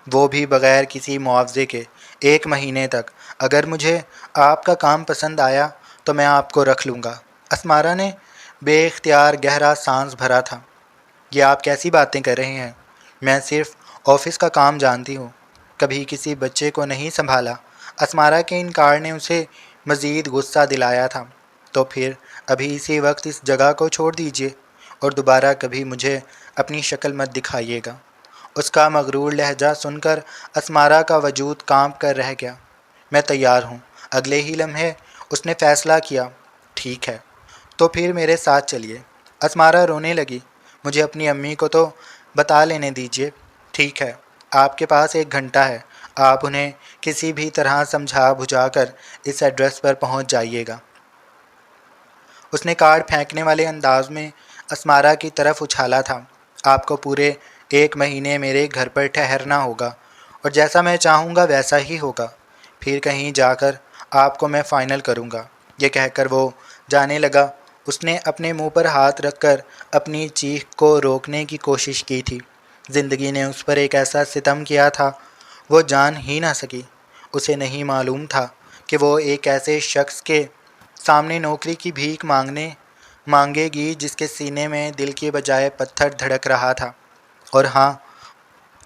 [SPEAKER 1] وہ بھی بغیر کسی معاوضے کے، 1 مہینے تک۔ اگر مجھے آپ کا کام پسند آیا تو میں آپ کو رکھ لوں گا۔ اسمارا نے بے اختیار گہرا سانس بھرا تھا۔ یہ آپ کیسی باتیں کر رہے ہیں؟ میں صرف آفس کا کام جانتی ہوں، کبھی کسی بچے کو نہیں سنبھالا۔ اسمارا کے انکار نے اسے مزید غصہ دلایا تھا۔ تو پھر ابھی اسی وقت اس جگہ کو چھوڑ دیجیے اور دوبارہ کبھی مجھے اپنی شکل مت دکھائیے گا۔ اس کا مغرور لہجہ سن کر اسمارا کا وجود کانپ کر رہ گیا۔ میں تیار ہوں۔ اگلے ہی لمحے اس نے فیصلہ کیا۔ ٹھیک ہے، تو پھر میرے ساتھ چلیے۔ اسمارا رونے لگی۔ مجھے اپنی امی کو تو بتا لینے دیجیے۔ ٹھیک ہے، آپ کے پاس 1 گھنٹہ ہے، آپ انہیں کسی بھی طرح سمجھا بجھا کر اس ایڈریس پر پہنچ جائیے گا۔ اس نے کارڈ پھینکنے والے انداز میں اسمارا کی طرف اچھالا تھا۔ آپ کو پورے 1 مہینے میرے گھر پر ٹھہرنا ہوگا، اور جیسا میں چاہوں گا ویسا ہی ہوگا۔ پھر کہیں جا کر آپ کو میں فائنل کروں گا۔ یہ کہہ کر وہ جانے لگا۔ اس نے اپنے منہ پر ہاتھ رکھ کر اپنی چیخ کو روکنے کی کوشش کی تھی۔ زندگی نے اس پر ایک ایسا ستم کیا تھا، وہ جان ہی نہ سکی۔ اسے نہیں معلوم تھا کہ وہ ایک ایسے شخص کے سامنے نوکری کی بھیک مانگے گی جس کے سینے میں دل کی بجائے پتھر دھڑک رہا تھا۔ اور ہاں،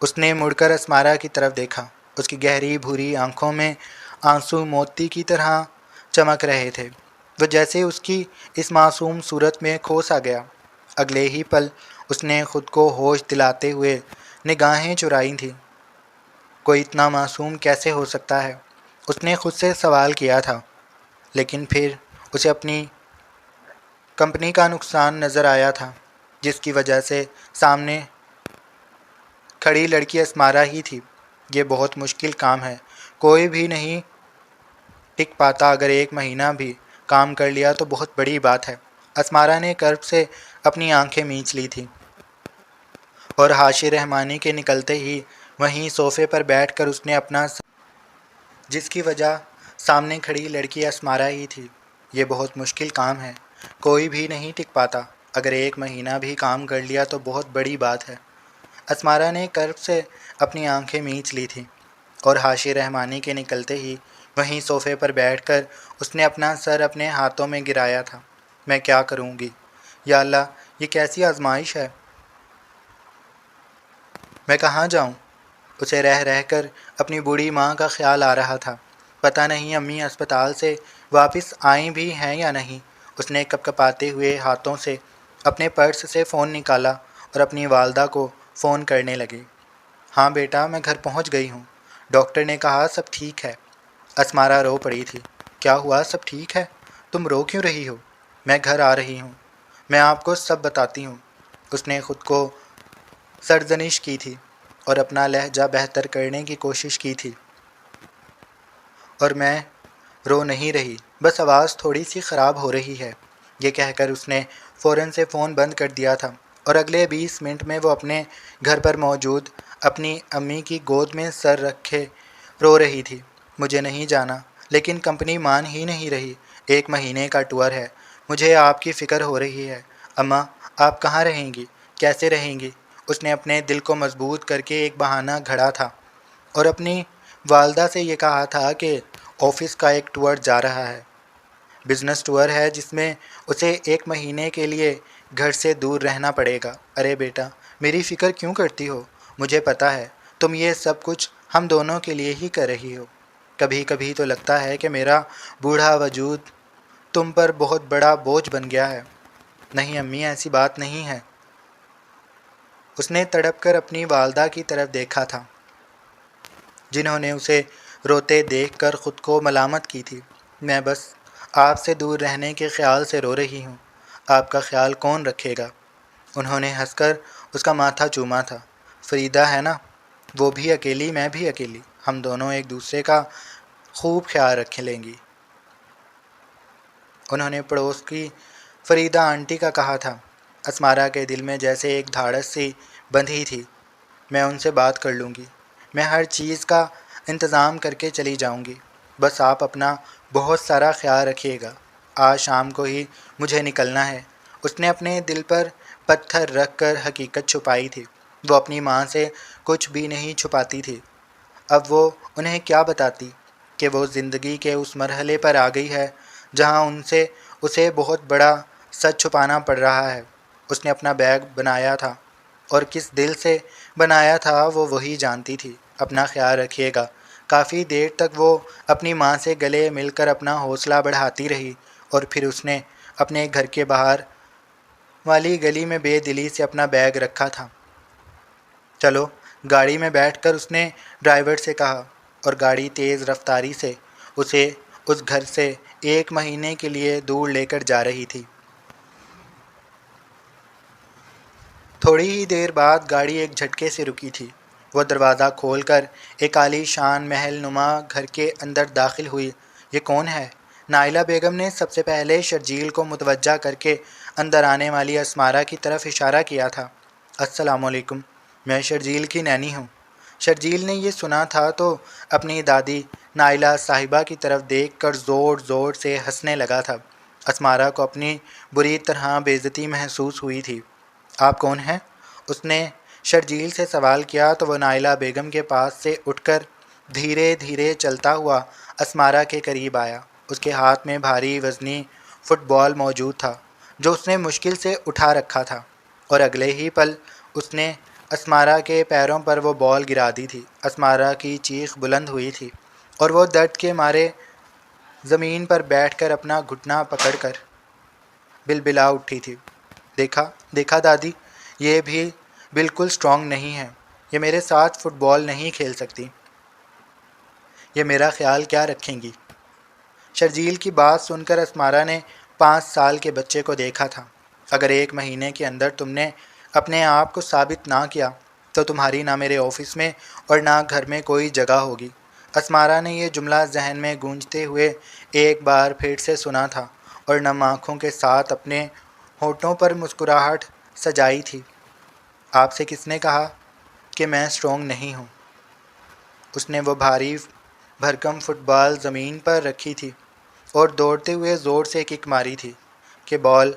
[SPEAKER 1] اس نے مڑ کر اسمارا کی طرف دیکھا۔ اس کی گہری بھوری آنکھوں میں آنسو موتی کی طرح چمک رہے تھے۔ وہ جیسے اس کی اس معصوم صورت میں کھو سا گیا۔ اگلے ہی پل اس نے خود کو ہوش دلاتے ہوئے نگاہیں چرائی تھیں۔ کوئی اتنا معصوم کیسے ہو سکتا ہے؟ اس نے خود سے سوال کیا تھا، لیکن پھر اسے اپنی کمپنی کا نقصان نظر آیا تھا، جس کی وجہ سے سامنے کھڑی لڑکی اسمارا ہی تھی۔ یہ بہت مشکل کام ہے، کوئی بھی نہیں ٹک پاتا۔ اگر 1 مہینہ بھی کام کر لیا تو بہت بڑی بات ہے۔ اسمارا نے کرب سے اپنی آنکھیں مینچ لی تھیں، اور حاشر رحمانی کے نکلتے ہی وہیں صوفے پر بیٹھ کر اس نے اپنا جس کی وجہ سامنے کھڑی لڑکی اسمارا ہی تھی۔ یہ بہت مشکل کام ہے، کوئی بھی نہیں ٹک پاتا۔ اگر 1 مہینہ بھی کام کر لیا تو بہت بڑی بات ہے۔ اسمارا نے کرب سے اپنی آنکھیں مینچ لی تھیں، اور حاشر رحمانی کے نکلتے ہی وہیں صوفے پر بیٹھ کر اس نے اپنا سر اپنے ہاتھوں میں گرایا تھا۔ میں کیا کروں گی؟ یا اللہ، یہ کیسی آزمائش ہے؟ میں کہاں جاؤں؟ اسے رہ رہ کر اپنی بوڑھی ماں کا خیال آ رہا تھا۔ پتہ نہیں امی اسپتال سے واپس آئیں بھی ہیں یا نہیں۔ اس نے کپکپاتے ہوئے ہاتھوں سے اپنے پرس سے فون نکالا اور اپنی والدہ کو فون کرنے لگی۔ ہاں بیٹا، میں گھر پہنچ گئی ہوں، ڈاکٹر نے کہا سب ٹھیک ہے۔ اسمارا رو پڑی تھی۔ کیا ہوا؟ سب ٹھیک ہے؟ تم رو کیوں رہی ہو؟ میں گھر آ رہی ہوں، میں آپ کو سب بتاتی ہوں۔ اس نے خود کو سرزنش کی تھی اور اپنا لہجہ بہتر کرنے کی کوشش کی تھی۔ اور میں رو نہیں رہی، بس آواز تھوڑی سی خراب ہو رہی ہے۔ یہ کہہ کر اس نے فوراً سے فون بند کر دیا تھا اور اگلے 20 منٹ میں وہ اپنے گھر پر موجود اپنی امی کی گود میں سر رکھے رو رہی تھی۔ مجھے نہیں جانا، لیکن کمپنی مان ہی نہیں رہی۔ 1 مہینے کا ٹور ہے، مجھے آپ کی فکر ہو رہی ہے۔ اماں، آپ کہاں رہیں گی؟ کیسے رہیں گی؟ اس نے اپنے دل کو مضبوط کر کے ایک بہانہ گھڑا تھا اور اپنی والدہ سے یہ کہا تھا کہ آفس کا ایک ٹور جا رہا ہے، بزنس ٹور ہے جس میں اسے 1 مہینے کے لیے گھر سے دور رہنا پڑے گا۔ ارے بیٹا، میری فکر کیوں کرتی ہو؟ مجھے پتہ ہے تم یہ سب کچھ ہم دونوں کے لیے ہی کر رہی ہو۔ کبھی کبھی تو لگتا ہے کہ میرا بوڑھا وجود تم پر بہت بڑا بوجھ بن گیا ہے۔ نہیں امی، ایسی بات نہیں ہے۔ اس نے تڑپ کر اپنی والدہ کی طرف دیکھا تھا، جنہوں نے اسے روتے دیکھ کر خود کو ملامت کی تھی۔ میں بس آپ سے دور رہنے کے خیال سے رو رہی ہوں، آپ کا خیال کون رکھے گا؟ انہوں نے ہنس کر اس کا ماتھا چوما تھا۔ فریدہ ہے نا، وہ بھی اکیلی، میں بھی اکیلی، ہم دونوں ایک دوسرے کا خوب خیال رکھ لیں گی۔ انہوں نے پڑوس کی فریدہ آنٹی کا کہا تھا۔ اسمارا کے دل میں جیسے ایک دھاڑس سی بندھی تھی۔ میں ان سے بات کر لوں گی، میں ہر چیز کا انتظام کر کے چلی جاؤں گی، بس آپ اپنا بہت سارا خیال رکھیے گا۔ آج شام کو ہی مجھے نکلنا ہے۔ اس نے اپنے دل پر پتھر رکھ کر حقیقت چھپائی تھی۔ وہ اپنی ماں سے کچھ بھی نہیں چھپاتی تھی۔ اب وہ انہیں کیا بتاتی کہ وہ زندگی کے اس مرحلے پر آ گئی ہے جہاں اسے بہت بڑا سچ چھپانا پڑ رہا ہے۔ اس نے اپنا بیگ بنایا تھا اور کس دل سے بنایا تھا وہ وہی جانتی تھی۔ اپنا خیال رکھیے گا۔ کافی دیر تک وہ اپنی ماں سے گلے مل کر اپنا حوصلہ بڑھاتی رہی اور پھر اس نے اپنے گھر کے باہر والی گلی میں بے دلی سے اپنا بیگ رکھا تھا۔ چلو گاڑی میں بیٹھ کر اس نے ڈرائیور سے کہا، اور گاڑی تیز رفتاری سے اسے اس گھر سے 1 مہینے کے لیے دور لے کر جا رہی تھی۔ تھوڑی ہی دیر بعد گاڑی ایک جھٹکے سے رکی تھی۔ وہ دروازہ کھول کر ایک عالی شان محل نما گھر کے اندر داخل ہوئی۔ یہ کون ہے؟ نائلہ بیگم نے سب سے پہلے شرجیل کو متوجہ کر کے اندر آنے والی اسمارا کی طرف اشارہ کیا تھا۔ السلام علیکم، میں شرجیل کی نینی ہوں۔ شرجیل نے یہ سنا تھا تو اپنی دادی نائلہ صاحبہ کی طرف دیکھ کر زور زور سے ہنسنے لگا تھا۔ اسمارا کو اپنی بری طرح بے عزتی محسوس ہوئی تھی۔ آپ کون ہیں؟ اس نے شرجیل سے سوال کیا تو وہ نائلہ بیگم کے پاس سے اٹھ کر دھیرے دھیرے چلتا ہوا اسمارا کے قریب آیا۔ اس کے ہاتھ میں بھاری وزنی فٹ بال موجود تھا جو اس نے مشکل سے اٹھا رکھا تھا، اور اگلے ہی پل اس نے اسمارا کے پیروں پر وہ بال گرا دی تھی۔ اسمارا کی چیخ بلند ہوئی تھی اور وہ درد کے مارے زمین پر بیٹھ کر اپنا گھٹنا پکڑ کر بلبلا اٹھی تھی۔ دیکھا دادی، یہ بھی بالکل سٹرونگ نہیں ہے، یہ میرے ساتھ فٹ بال نہیں کھیل سکتی، یہ میرا خیال کیا رکھیں گی؟ شرجیل کی بات سن کر اسمارا نے 5 سال کے بچے کو دیکھا تھا۔ اگر 1 مہینے کے اندر تم نے اپنے آپ کو ثابت نہ کیا تو تمہاری نہ میرے آفس میں اور نہ گھر میں کوئی جگہ ہوگی۔ اسمارا نے یہ جملہ ذہن میں گونجتے ہوئے ایک بار پھر سے سنا تھا اور نم آنکھوں کے ساتھ اپنے ہونٹوں پر مسکراہٹ سجائی تھی۔ آپ سے کس نے کہا کہ میں سٹرونگ نہیں ہوں؟ اس نے وہ بھاری بھرکم فٹ بال زمین پر رکھی تھی اور دوڑتے ہوئے زور سے کک ماری تھی کہ بال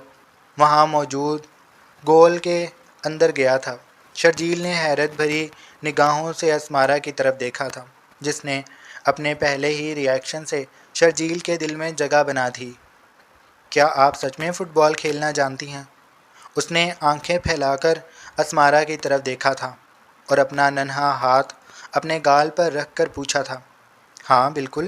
[SPEAKER 1] وہاں موجود گول کے اندر گیا تھا۔ شرجیل نے حیرت بھری نگاہوں سے اسمارا کی طرف دیکھا تھا، جس نے اپنے پہلے ہی ری ایکشن سے شرجیل کے دل میں جگہ بنا دی۔ کیا آپ سچ میں فٹ بال کھیلنا جانتی ہیں؟ اس نے آنکھیں پھیلا کر اسمارا کی طرف دیکھا تھا اور اپنا ننھا ہاتھ اپنے گال پر رکھ کر پوچھا تھا۔ ہاں بالکل۔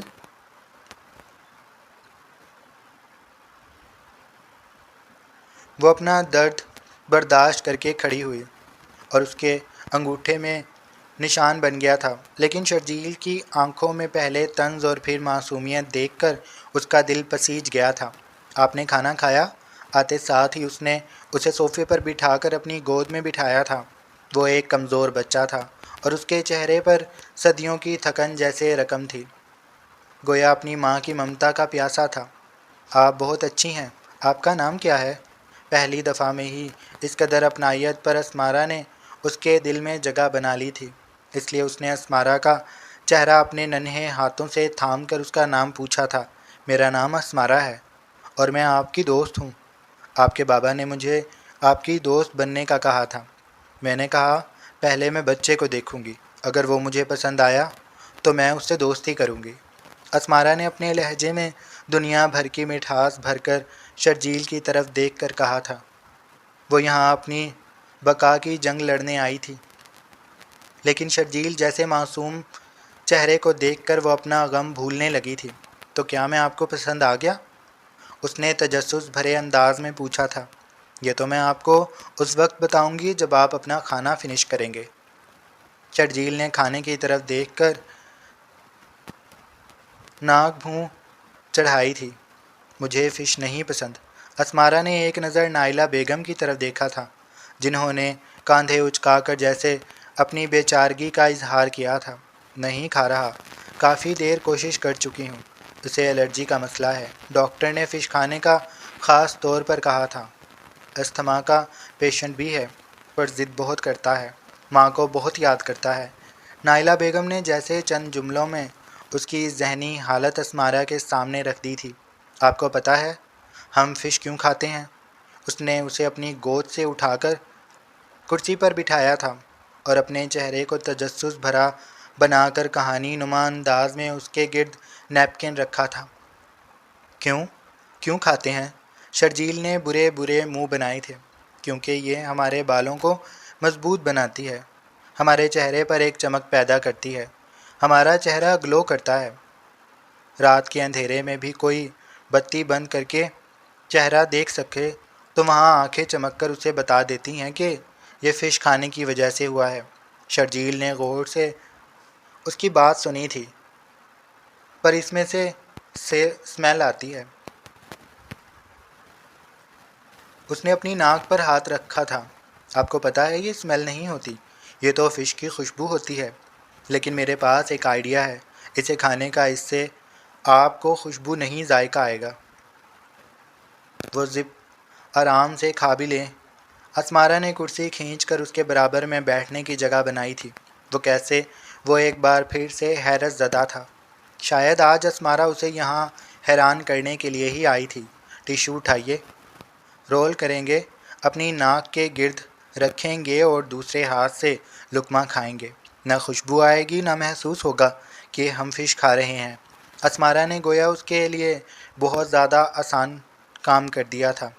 [SPEAKER 1] وہ اپنا درد برداشت کر کے کھڑی ہوئی اور اس کے انگوٹھے میں نشان بن گیا تھا، لیکن شرجیل کی آنکھوں میں پہلے طنز اور پھر معصومیت دیکھ کر اس کا دل پسیج گیا تھا۔ آپ نے کھانا کھایا؟ آتے ساتھ ہی اس نے اسے صوفے پر بٹھا کر اپنی گود میں بٹھایا تھا۔ وہ ایک کمزور بچہ تھا اور اس کے چہرے پر صدیوں کی تھکن جیسے رقم تھی، گویا اپنی ماں کی ممتا کا پیاسا تھا۔ آپ بہت اچھی ہیں۔ آپ کا نام کیا ہے؟ پہلی دفعہ میں ہی اس قدر اپنائیت پر اسمارا نے اس کے دل میں جگہ بنا لی تھی، اس لیے اس نے اسمارا کا چہرہ اپنے ننھے ہاتھوں سے تھام کر اس کا نام پوچھا تھا۔ میرا نام اسمارا ہے اور میں آپ کی دوست ہوں۔ آپ کے بابا نے مجھے آپ کی دوست بننے کا کہا تھا۔ میں نے کہا پہلے میں بچے کو دیکھوں گی، اگر وہ مجھے پسند آیا تو میں اس سے دوستی کروں گی۔ اسمارا نے اپنے لہجے میں دنیا بھر کی مٹھاس بھر کر شرجیل کی طرف دیکھ کر کہا تھا۔ وہ یہاں اپنی بقا کی جنگ لڑنے آئی تھی، لیکن شرجیل جیسے معصوم چہرے کو دیکھ کر وہ اپنا غم بھولنے لگی تھی۔ تو کیا میں آپ کو پسند آ گیا؟ اس نے تجسس بھرے انداز میں پوچھا تھا۔ یہ تو میں آپ کو اس وقت بتاؤں گی جب آپ اپنا کھانا فنش کریں گے۔ شرجیل نے کھانے کی طرف دیکھ کر ناک بھوں چڑھائی تھی۔ مجھے فش نہیں پسند۔ اسمارا نے ایک نظر نائلہ بیگم کی طرف دیکھا تھا، جنہوں نے کاندھے اچکا کر جیسے اپنی بے چارگی کا اظہار کیا تھا۔ نہیں کھا رہا، کافی دیر کوشش کر چکی ہوں، اسے الرجی کا مسئلہ ہے۔ ڈاکٹر نے فش کھانے کا خاص طور پر کہا تھا۔ استھما کا پیشنٹ بھی ہے، پر ضد بہت کرتا ہے، ماں کو بہت یاد کرتا ہے۔ نائلہ بیگم نے جیسے چند جملوں میں اس کی ذہنی حالت اسمارا کے سامنے رکھ دی تھی۔ آپ کو پتہ ہے ہم فش کیوں کھاتے ہیں؟ اس نے اسے اپنی گود سے اٹھا کر کرسی پر بٹھایا تھا اور اپنے چہرے کو تجسس بھرا بنا کر کہانی نما انداز میں اس کے گرد نیپکن رکھا تھا۔ کیوں کھاتے ہیں؟ شرجیل نے برے برے منہ بنائے تھے۔ کیونکہ یہ ہمارے بالوں کو مضبوط بناتی ہے، ہمارے چہرے پر ایک چمک پیدا کرتی ہے، ہمارا چہرہ گلو کرتا ہے۔ رات کے اندھیرے میں بھی کوئی بتی بند کر کے چہرہ دیکھ سکے تو وہاں آنکھیں چمک کر اسے بتا دیتی ہیں کہ یہ فش کھانے کی وجہ سے ہوا ہے۔ شرجیل نے غور سے اس کی بات سنی تھی، پر اس میں سے اسمیل آتی ہے۔ اس نے اپنی ناک پر ہاتھ رکھا تھا۔ آپ کو پتہ ہے یہ اسمیل نہیں ہوتی، یہ تو فش کی خوشبو ہوتی ہے۔ لیکن میرے پاس ایک آئیڈیا ہے، اسے کھانے کا، اس سے آپ کو خوشبو نہیں ذائقہ آئے گا۔ وہ زپ آرام سے کھا بھی لیں۔ اسمارا نے کرسی کھینچ کر اس کے برابر میں بیٹھنے کی جگہ بنائی تھی۔ وہ ایک بار پھر سے حیرت زدہ تھا۔ شاید آج اسمارا اسے یہاں حیران کرنے کے لیے ہی آئی تھی۔ ٹیشو اٹھائیے، رول کریں گے، اپنی ناک کے گرد رکھیں گے اور دوسرے ہاتھ سے لقمہ کھائیں گے۔ نہ خوشبو آئے گی، نہ محسوس ہوگا کہ ہم فش کھا رہے ہیں۔ اسمارا نے گویا اس کے لیے بہت زیادہ آسان کام کر دیا تھا۔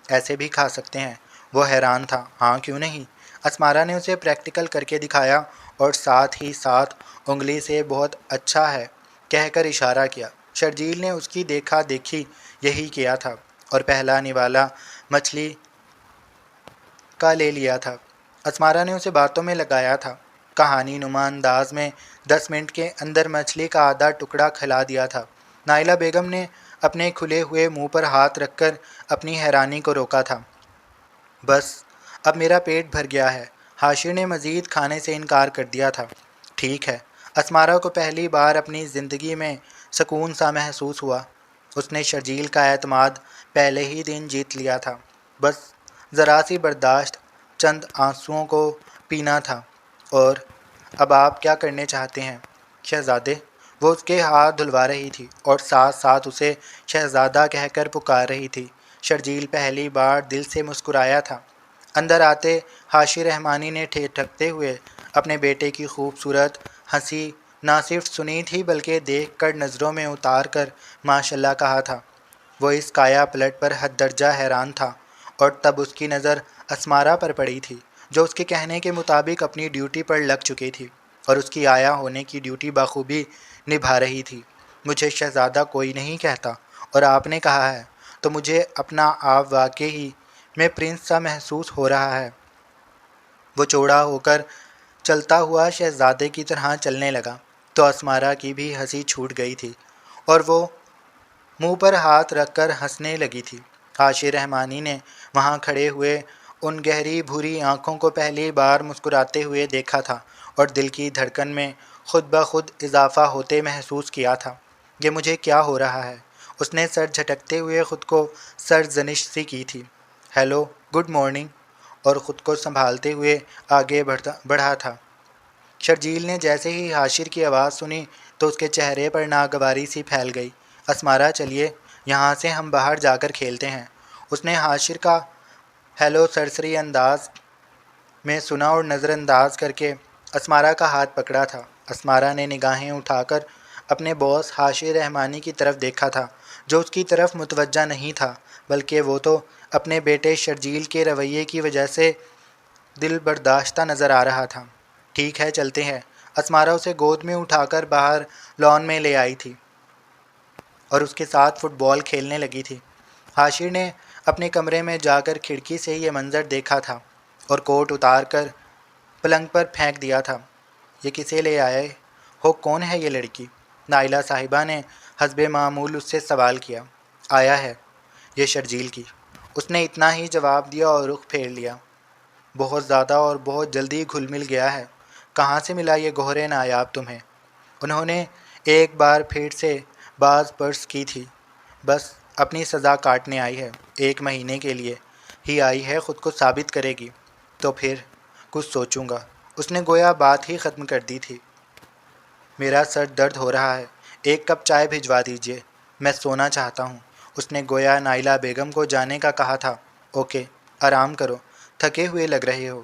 [SPEAKER 1] ایسے بھی کھا سکتے ہیں؟ وہ حیران تھا۔ ہاں کیوں نہیں؟ اسمارا نے اسے پریکٹیکل کر کے دکھایا اور ساتھ ہی ساتھ انگلی سے بہت اچھا ہے کہہ کر اشارہ کیا۔ شرجیل نے اس کی دیکھا دیکھی یہی کیا تھا اور پہلا نوالا مچھلی کا لے لیا تھا۔ اسمارا نے اسے باتوں میں لگایا تھا، کہانی نما انداز میں 10 منٹ کے اندر مچھلی کا آدھا ٹکڑا کھلا دیا تھا۔ نائلہ بیگم نے اپنے کھلے ہوئے منہ پر ہاتھ رکھ کر اپنی حیرانی کو روکا تھا۔ بس اب میرا پیٹ بھر گیا ہے۔ حاشر نے مزید کھانے سے انکار کر دیا تھا۔ ٹھیک ہے۔ اسمارا کو پہلی بار اپنی زندگی میں سکون سا محسوس ہوا۔ اس نے شرجیل کا اعتماد پہلے ہی دن جیت لیا تھا۔ بس ذرا سی برداشت، چند آنسوؤں کو پینا تھا۔ اور اب آپ کیا کرنے چاہتے ہیں شہزادے؟ وہ اس کے ہاتھ دھلوا رہی تھی اور ساتھ ساتھ اسے شہزادہ کہہ کر پکار رہی تھی۔ شرجیل پہلی بار دل سے مسکرایا تھا۔ اندر آتے حاشر رحمانی نے ٹھٹکتے ہوئے اپنے بیٹے کی خوبصورت ہنسی نہ صرف سنی تھی بلکہ دیکھ کر نظروں میں اتار کر ماشاءاللہ کہا تھا۔ وہ اس کایا پلٹ پر حد درجہ حیران تھا اور تب اس کی نظر اسمارا پر پڑی تھی، جو اس کے کہنے کے مطابق اپنی ڈیوٹی پر لگ چکی تھی۔ اور اس کی آیا ہونے کی ڈیوٹی بخوبی نبھا رہی تھی۔ مجھے شہزادہ کوئی نہیں کہتا، اور آپ نے کہا ہے تو مجھے اپنا آپ واقعی میں پرنس سا محسوس ہو رہا ہے۔ وہ چوڑا ہو کر چلتا ہوا شہزادے کی طرح چلنے لگا تو اسمارا کی بھی ہنسی چھوٹ گئی تھی اور وہ منہ پر ہاتھ رکھ کر ہنسنے لگی تھی۔ حاشر رحمانی نے وہاں کھڑے ہوئے ان گہری بھوری آنکھوں کو پہلی بار مسکراتے ہوئے دیکھا تھا اور دل کی دھڑکن میں خود بخود اضافہ ہوتے محسوس کیا تھا۔ یہ مجھے کیا ہو رہا ہے؟ اس نے سر جھٹکتے ہوئے خود کو سرزنش سی کی تھی۔ ہیلو، گڈ مارننگ، اور خود کو سنبھالتے ہوئے آگے بڑھا تھا۔ شرجیل نے جیسے ہی حاشر کی آواز سنی تو اس کے چہرے پر ناگواری سی پھیل گئی۔ اسمارا، چلیے یہاں سے ہم باہر جا کر کھیلتے ہیں۔ اس نے حاشر کا ہیلو سرسری انداز میں سنا اور نظر انداز کر کے اسمارا کا ہاتھ پکڑا تھا۔ اسمارا نے نگاہیں اٹھا کر اپنے باس حاشر رحمانی کی طرف دیکھا تھا، جو اس کی طرف متوجہ نہیں تھا، بلکہ وہ تو اپنے بیٹے شرجیل کے رویے کی وجہ سے دل برداشتہ نظر آ رہا تھا۔ ٹھیک ہے، چلتے ہیں۔ اسمارا اسے گود میں اٹھا کر باہر لان میں لے آئی تھی اور اس کے ساتھ فٹ بال کھیلنے لگی تھی۔ حاشر نے اپنے کمرے میں جا کر کھڑکی سے یہ منظر دیکھا تھا اور کوٹ اتار کر پلنگ پر پھینک دیا تھا۔ یہ کسے لے آئے ہو؟ کون ہے یہ لڑکی؟ نائلہ صاحبہ نے حسب معمول اس سے سوال کیا۔ آیا ہے یہ شرجیل کی، اس نے اتنا ہی جواب دیا اور رخ پھیر لیا۔ بہت زیادہ اور بہت جلدی گھل مل گیا ہے۔ کہاں سے ملا یہ گوہر نایاب تمہیں؟ انہوں نے ایک بار پھر سے باز پرس کی تھی۔ بس اپنی سزا کاٹنے آئی ہے، 1 مہینے کے لیے ہی آئی ہے، خود کو ثابت کرے گی تو پھر کچھ سوچوں گا۔ اس نے گویا بات ہی ختم کر دی تھی۔ میرا سر درد ہو رہا ہے، 1 کپ چائے بھجوا دیجیے، میں سونا چاہتا ہوں۔ اس نے گویا نائلہ بیگم کو جانے کا کہا تھا۔ اوکے، آرام کرو، تھکے ہوئے لگ رہے ہو۔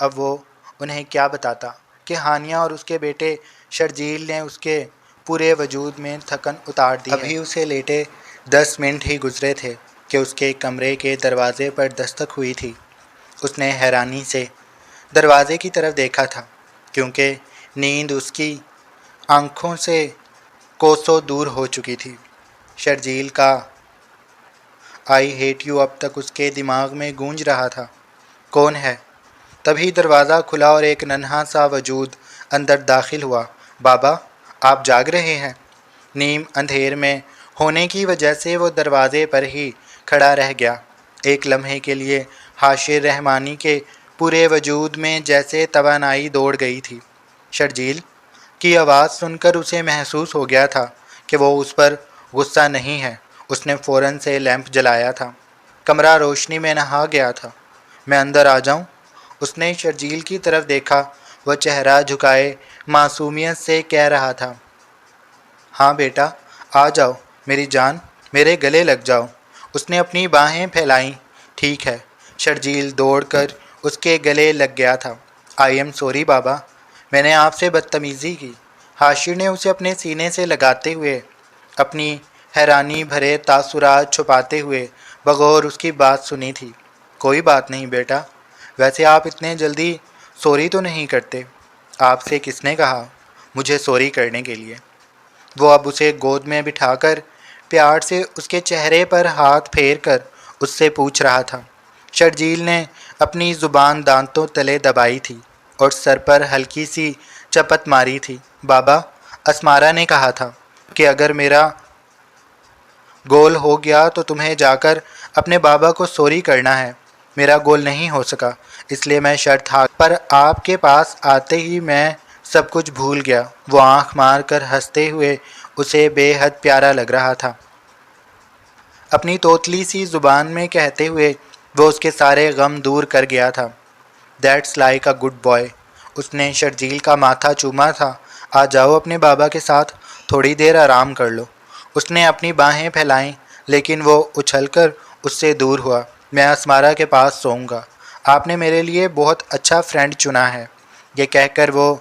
[SPEAKER 1] اب وہ انہیں کیا بتاتا کہ ہانیہ اور اس کے بیٹے شرجیل نے اس کے پورے وجود میں تھکن اتار دی ہے۔ ابھی اسے لیٹے 10 منٹ ہی گزرے تھے کہ اس کے کمرے کے دروازے پر دستک ہوئی تھی۔ اس نے حیرانی سے دروازے کی طرف دیکھا تھا، کیونکہ نیند اس کی آنکھوں سے کوسوں دور ہو چکی تھی۔ شرجیل کا آئی ہیٹ یو اب تک اس کے دماغ میں گونج رہا تھا۔ کون ہے؟ تبھی دروازہ کھلا اور ایک ننھا سا وجود اندر داخل ہوا۔ بابا، آپ جاگ رہے ہیں؟ نیم اندھیر میں ہونے کی وجہ سے وہ دروازے پر ہی کھڑا رہ گیا۔ ایک لمحے کے لیے حاشر رحمانی کے پورے وجود میں جیسے توانائی دوڑ گئی تھی۔ شرجیل کی آواز سن کر اسے محسوس ہو گیا تھا کہ وہ اس پر غصہ نہیں ہے۔ اس نے فوراً سے لیمپ جلایا تھا۔ کمرہ روشنی میں نہا گیا تھا۔ میں اندر آ جاؤں؟ اس نے شرجیل کی طرف دیکھا۔ وہ چہرہ جھکائے معصومیت سے کہہ رہا تھا، ہاں بیٹا، آ جاؤ میری جان، میرے گلے لگ جاؤ۔ اس نے اپنی باہیں پھیلائیں۔ ٹھیک ہے۔ شرجیل دوڑ کر اس کے گلے لگ گیا تھا۔ آئی ایم سوری بابا، میں نے آپ سے بدتمیزی کی۔ حاشر نے اسے اپنے سینے سے لگاتے ہوئے اپنی حیرانی بھرے تاثرات چھپاتے ہوئے بغور اس کی بات سنی تھی۔ کوئی بات نہیں بیٹا، ویسے آپ اتنے جلدی سوری تو نہیں کرتے۔ آپ سے کس نے کہا مجھے سوری کرنے کے لیے؟ وہ اب اسے گود میں بٹھا کر پیار سے اس کے چہرے پر ہاتھ پھیر کر اس سے پوچھ رہا تھا۔ شرجیل نے اپنی زبان دانتوں تلے دبائی تھی اور سر پر ہلکی سی چپت ماری تھی۔ بابا، اسمارا نے کہا تھا کہ اگر میرا گول ہو گیا تو تمہیں جا کر اپنے بابا کو سوری کرنا ہے۔ میرا گول نہیں ہو سکا، اس لیے میں شرط ہار پر آپ کے پاس آتے ہی میں سب کچھ بھول گیا۔ وہ آنکھ مار کر ہنستے ہوئے اسے بے حد پیارا لگ رہا تھا۔ اپنی توتلی سی زبان میں کہتے ہوئے وہ اس کے سارے غم دور کر گیا تھا۔ That's like a good boy. اس نے شرجیل کا ماتھا چوما تھا۔ آ جاؤ اپنے بابا کے ساتھ، تھوڑی دیر آرام کر لو۔ اس نے اپنی باہیں پھیلائیں، لیکن وہ اچھل کر اس سے دور ہوا۔ میں اسمارا کے پاس سوؤں گا، آپ نے میرے لیے بہت اچھا فرینڈ چنا ہے۔ یہ کہہ کر وہ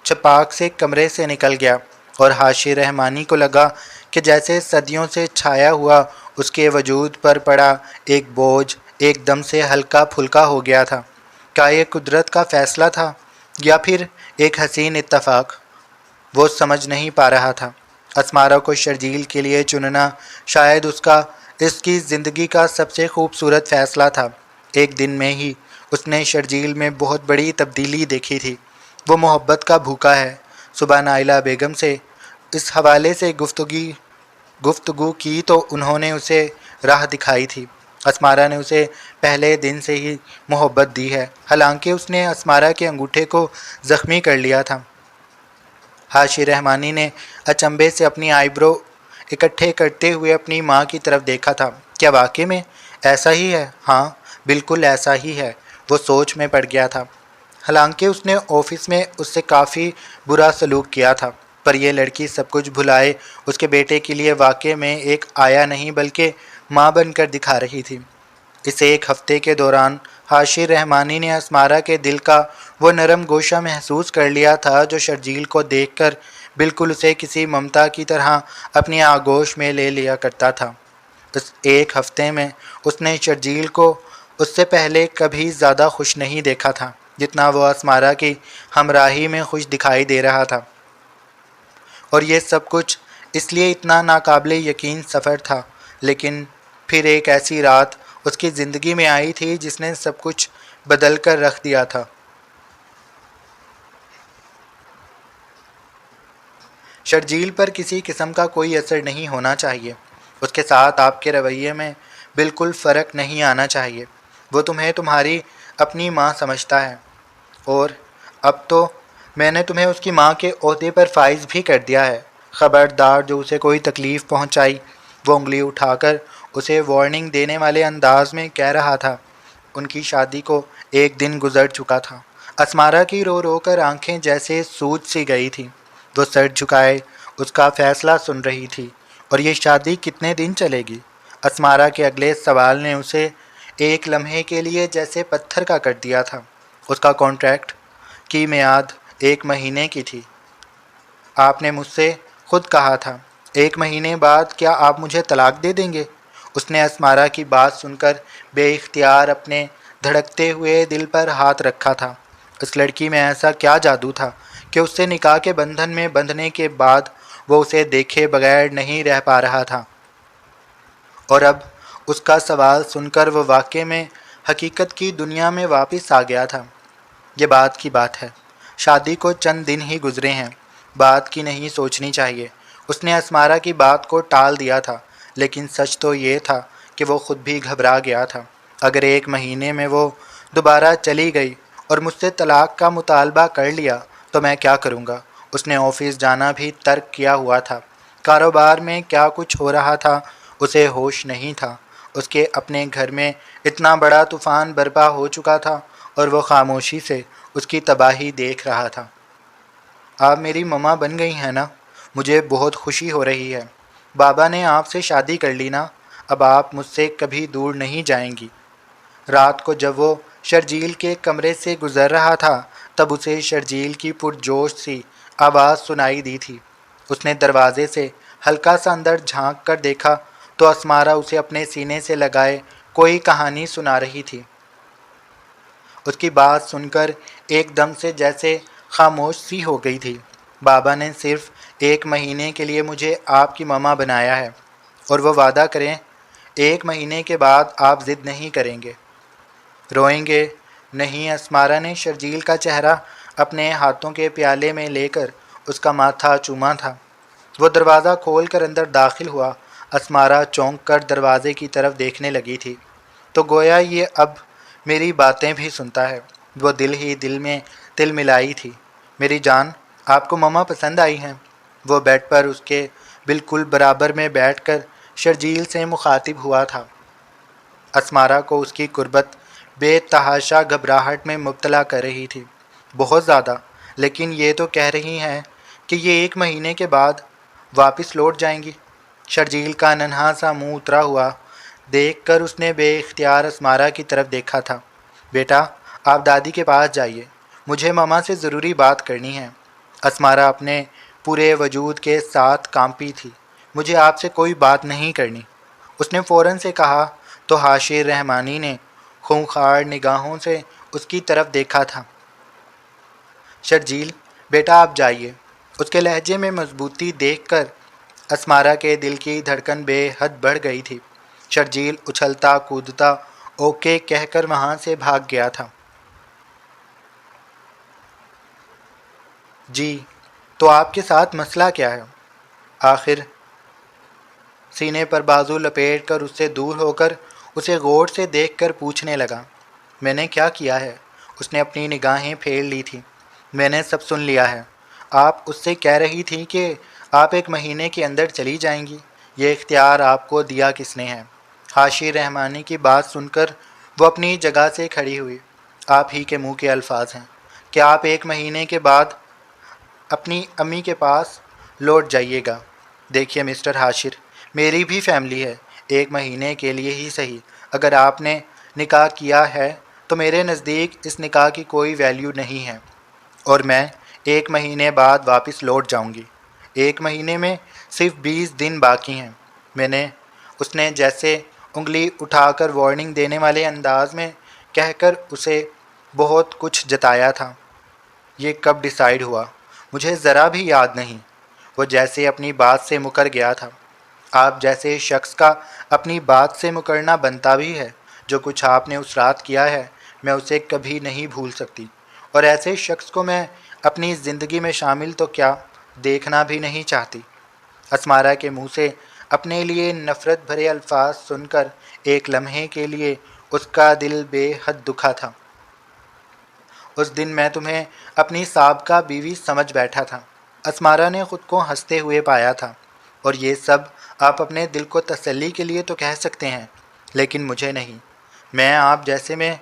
[SPEAKER 1] چھپاک سے کمرے سے نکل گیا اور حاشر رحمانی کو لگا کہ جیسے صدیوں سے چھایا ہوا اس کے وجود پر پڑا ایک بوجھ ایک دم سے ہلکا پھلکا ہو گیا تھا۔ کیا یہ قدرت کا فیصلہ تھا یا پھر ایک حسین اتفاق؟ وہ سمجھ نہیں پا رہا تھا۔ اسمارا کو شرجیل کے لیے چننا شاید اس کی زندگی کا سب سے خوبصورت فیصلہ تھا۔ ایک دن میں ہی اس نے شرجیل میں بہت بڑی تبدیلی دیکھی تھی۔ وہ محبت کا بھوکا ہے۔ صبح نائلہ بیگم سے اس حوالے سے گفتگو کی تو انہوں نے اسے راہ دکھائی تھی۔ اسمارا نے اسے پہلے دن سے ہی محبت دی ہے، حالانکہ اس نے اسمارا کے انگوٹھے کو زخمی کر لیا تھا۔ حاشی رحمانی نے اچنبے سے اپنی آئی برو اکٹھے کرتے ہوئے اپنی ماں کی طرف دیکھا تھا۔ کیا واقعی میں ایسا ہی ہے؟ ہاں بالکل ایسا ہی ہے۔ وہ سوچ میں پڑ گیا تھا۔ حالانکہ اس نے آفس میں اس سے کافی برا سلوک کیا تھا، پر یہ لڑکی سب کچھ بھلائے اس کے بیٹے کے لیے واقعے میں ایک آیا نہیں بلکہ ماں بن کر دکھا رہی تھی۔ اس ایک ہفتے کے دوران حاشی رحمانی نے اسمارا کے دل کا وہ نرم گوشہ محسوس کر لیا تھا جو شرجیل کو دیکھ کر بالکل اسے کسی ممتا کی طرح اپنی آغوش میں لے لیا کرتا تھا۔ اس ایک ہفتے میں اس نے شرجیل کو اس سے پہلے کبھی زیادہ خوش نہیں دیکھا تھا جتنا وہ اسمارا کی ہمراہی میں خوش دکھائی دے رہا تھا، اور یہ سب کچھ اس لیے اتنا ناقابل یقین سفر تھا۔ لیکن پھر ایک ایسی رات اس کی زندگی میں آئی تھی جس نے سب کچھ بدل کر رکھ دیا تھا۔ شرجیل پر کسی قسم کا کوئی اثر نہیں ہونا چاہیے۔ اس کے ساتھ آپ کے رویے میں بالکل فرق نہیں آنا چاہیے۔ وہ تمہیں تمہاری اپنی ماں سمجھتا ہے، اور اب تو میں نے تمہیں اس کی ماں کے عہدے پر فائز بھی کر دیا ہے۔ خبردار جو اسے کوئی تکلیف پہنچائی، وہ انگلی اٹھا کر اسے وارننگ دینے والے انداز میں کہہ رہا تھا۔ ان کی شادی کو ایک دن گزر چکا تھا۔ اسمارا کی رو رو کر آنکھیں جیسے سوج سی گئی تھیں۔ وہ سر جھکائے اس کا فیصلہ سن رہی تھی۔ اور یہ شادی کتنے دن چلے گی؟ اسمارا کے اگلے سوال نے اسے ایک لمحے کے لیے جیسے پتھر کا کر دیا تھا۔ اس کا کانٹریکٹ کی میعاد 1 مہینے کی تھی۔ آپ نے مجھ سے خود کہا تھا 1 مہینے بعد کیا آپ مجھے طلاق دے دیں گے؟ اس نے اسمارا کی بات سن کر بے اختیار اپنے دھڑکتے ہوئے دل پر ہاتھ رکھا تھا۔ اس لڑکی میں ایسا کیا جادو تھا کہ اس سے نکاح کے بندھن میں بندھنے کے بعد وہ اسے دیکھے بغیر نہیں رہ پا رہا تھا؟ اور اب اس کا سوال سن کر وہ واقعے میں حقیقت کی دنیا میں واپس آ گیا تھا۔ یہ بات کی بات ہے، شادی کو چند دن ہی گزرے ہیں، بات کی نہیں سوچنی چاہیے۔ اس نے اسمارا کی بات کو ٹال دیا تھا، لیکن سچ تو یہ تھا کہ وہ خود بھی گھبرا گیا تھا۔ اگر 1 مہینے میں وہ دوبارہ چلی گئی اور مجھ سے طلاق کا مطالبہ کر لیا تو میں کیا کروں گا؟ اس نے آفس جانا بھی ترک کیا ہوا تھا۔ کاروبار میں کیا کچھ ہو رہا تھا اسے ہوش نہیں تھا۔ اس کے اپنے گھر میں اتنا بڑا طوفان برپا ہو چکا تھا اور وہ خاموشی سے اس کی تباہی دیکھ رہا تھا۔ آپ میری مما بن گئی ہیں نا؟ مجھے بہت خوشی ہو رہی ہے۔ بابا نے آپ سے شادی کر لی نا؟ اب آپ مجھ سے کبھی دور نہیں جائیں گی۔ رات کو جب وہ شرجیل کے کمرے سے گزر رہا تھا تب اسے شرجیل کی پرجوش سی آواز سنائی دی تھی۔ اس نے دروازے سے ہلکا سا اندر جھانک کر دیکھا تو اسمارا اسے اپنے سینے سے لگائے کوئی کہانی سنا رہی تھی۔ اس کی بات سن کر ایک دم سے جیسے خاموش سی ہو گئی تھی۔ بابا نے صرف 1 مہینے کے لیے مجھے آپ کی ماما بنایا ہے، اور وہ وعدہ کریں 1 مہینے کے بعد آپ ضد نہیں کریں گے، روئیں گے نہیں۔ اسمارا نے شرجیل کا چہرہ اپنے ہاتھوں کے پیالے میں لے کر اس کا ماتھا چوما تھا۔ وہ دروازہ کھول کر اندر داخل ہوا۔ اسمارا چونک کر دروازے کی طرف دیکھنے لگی تھی تو گویا یہ اب میری باتیں بھی سنتا ہے۔ وہ دل ہی دل میں تل ملائی تھی۔ میری جان، آپ کو مما پسند آئی ہیں؟ وہ بیڈ پر اس کے بالکل برابر میں بیٹھ کر شرجیل سے مخاطب ہوا تھا۔ اسمارا کو اس کی قربت بے تحاشا گھبراہٹ میں مبتلا کر رہی تھی، بہت زیادہ۔ لیکن یہ تو کہہ رہی ہیں کہ یہ 1 مہینے کے بعد واپس لوٹ جائیں گی۔ شرجیل کا ننھا سا منہ اترا ہوا دیکھ کر اس نے بے اختیار اسمارا کی طرف دیکھا تھا۔ بیٹا، آپ دادی کے پاس جائیے، مجھے ماما سے ضروری بات کرنی ہے۔ اسمارا اپنے پورے وجود کے ساتھ کانپی تھی۔ مجھے آپ سے کوئی بات نہیں کرنی، اس نے فوراً سے کہا تو حاشی رحمانی نے خونخوار نگاہوں سے اس کی طرف دیکھا تھا۔ شرجیل بیٹا آپ جائیے۔ اس کے لہجے میں مضبوطی دیکھ کر اسمارا کے دل کی دھڑکن بے حد بڑھ گئی تھی۔ شرجیل اچھلتا کودتا اوکے کہہ کر وہاں سے بھاگ گیا تھا۔ جی تو آپ کے ساتھ مسئلہ کیا ہے؟ آخر سینے پر بازو لپیٹ کر اس سے دور ہو کر اسے غور سے دیکھ کر پوچھنے لگا۔ میں نے کیا کیا ہے؟ اس نے اپنی نگاہیں پھیر لی تھی۔ میں نے سب سن لیا ہے۔ آپ اس سے کہہ رہی تھی کہ آپ 1 مہینے کے اندر چلی جائیں گی۔ یہ اختیار آپ کو دیا کس نے ہے؟ حاشی رحمانی کی بات سن کر وہ اپنی جگہ سے کھڑی ہوئی۔ آپ ہی کے منہ کے الفاظ ہیں کہ آپ 1 مہینے کے بعد اپنی امی کے پاس لوٹ جائیے گا۔ دیکھیے مسٹر حاشر، میری بھی فیملی ہے، 1 مہینے کے لیے ہی صحیح۔ اگر آپ نے نکاح کیا ہے تو میرے نزدیک اس نکاح کی کوئی ویلیو نہیں ہے، اور میں 1 مہینے بعد واپس لوٹ جاؤں گی۔ 1 مہینے میں صرف 20 دن باقی ہیں۔ اس نے جیسے انگلی اٹھا کر وارننگ دینے والے انداز میں کہہ کر اسے بہت کچھ جتایا تھا۔ یہ کب ڈیسائیڈ ہوا؟ مجھے ذرا بھی یاد نہیں۔ وہ جیسے اپنی بات سے مکر گیا تھا۔ آپ جیسے شخص کا اپنی بات سے مکرنا بنتا بھی ہے۔ جو کچھ آپ نے اس رات کیا ہے میں اسے کبھی نہیں بھول سکتی، اور ایسے شخص کو میں اپنی زندگی میں شامل تو کیا دیکھنا بھی نہیں چاہتی۔ اسمارا کے منہ سے اپنے لیے نفرت بھرے الفاظ سن کر ایک لمحے کے لیے اس کا دل بے حد دکھا تھا۔ اس دن میں تمہیں اپنی سابقہ بیوی سمجھ بیٹھا تھا۔ اسمارا نے خود کو ہنستے ہوئے پایا تھا۔ اور یہ سب آپ اپنے دل کو تسلی کے لیے تو کہہ سکتے ہیں، لیکن مجھے نہیں۔ میں آپ جیسے میں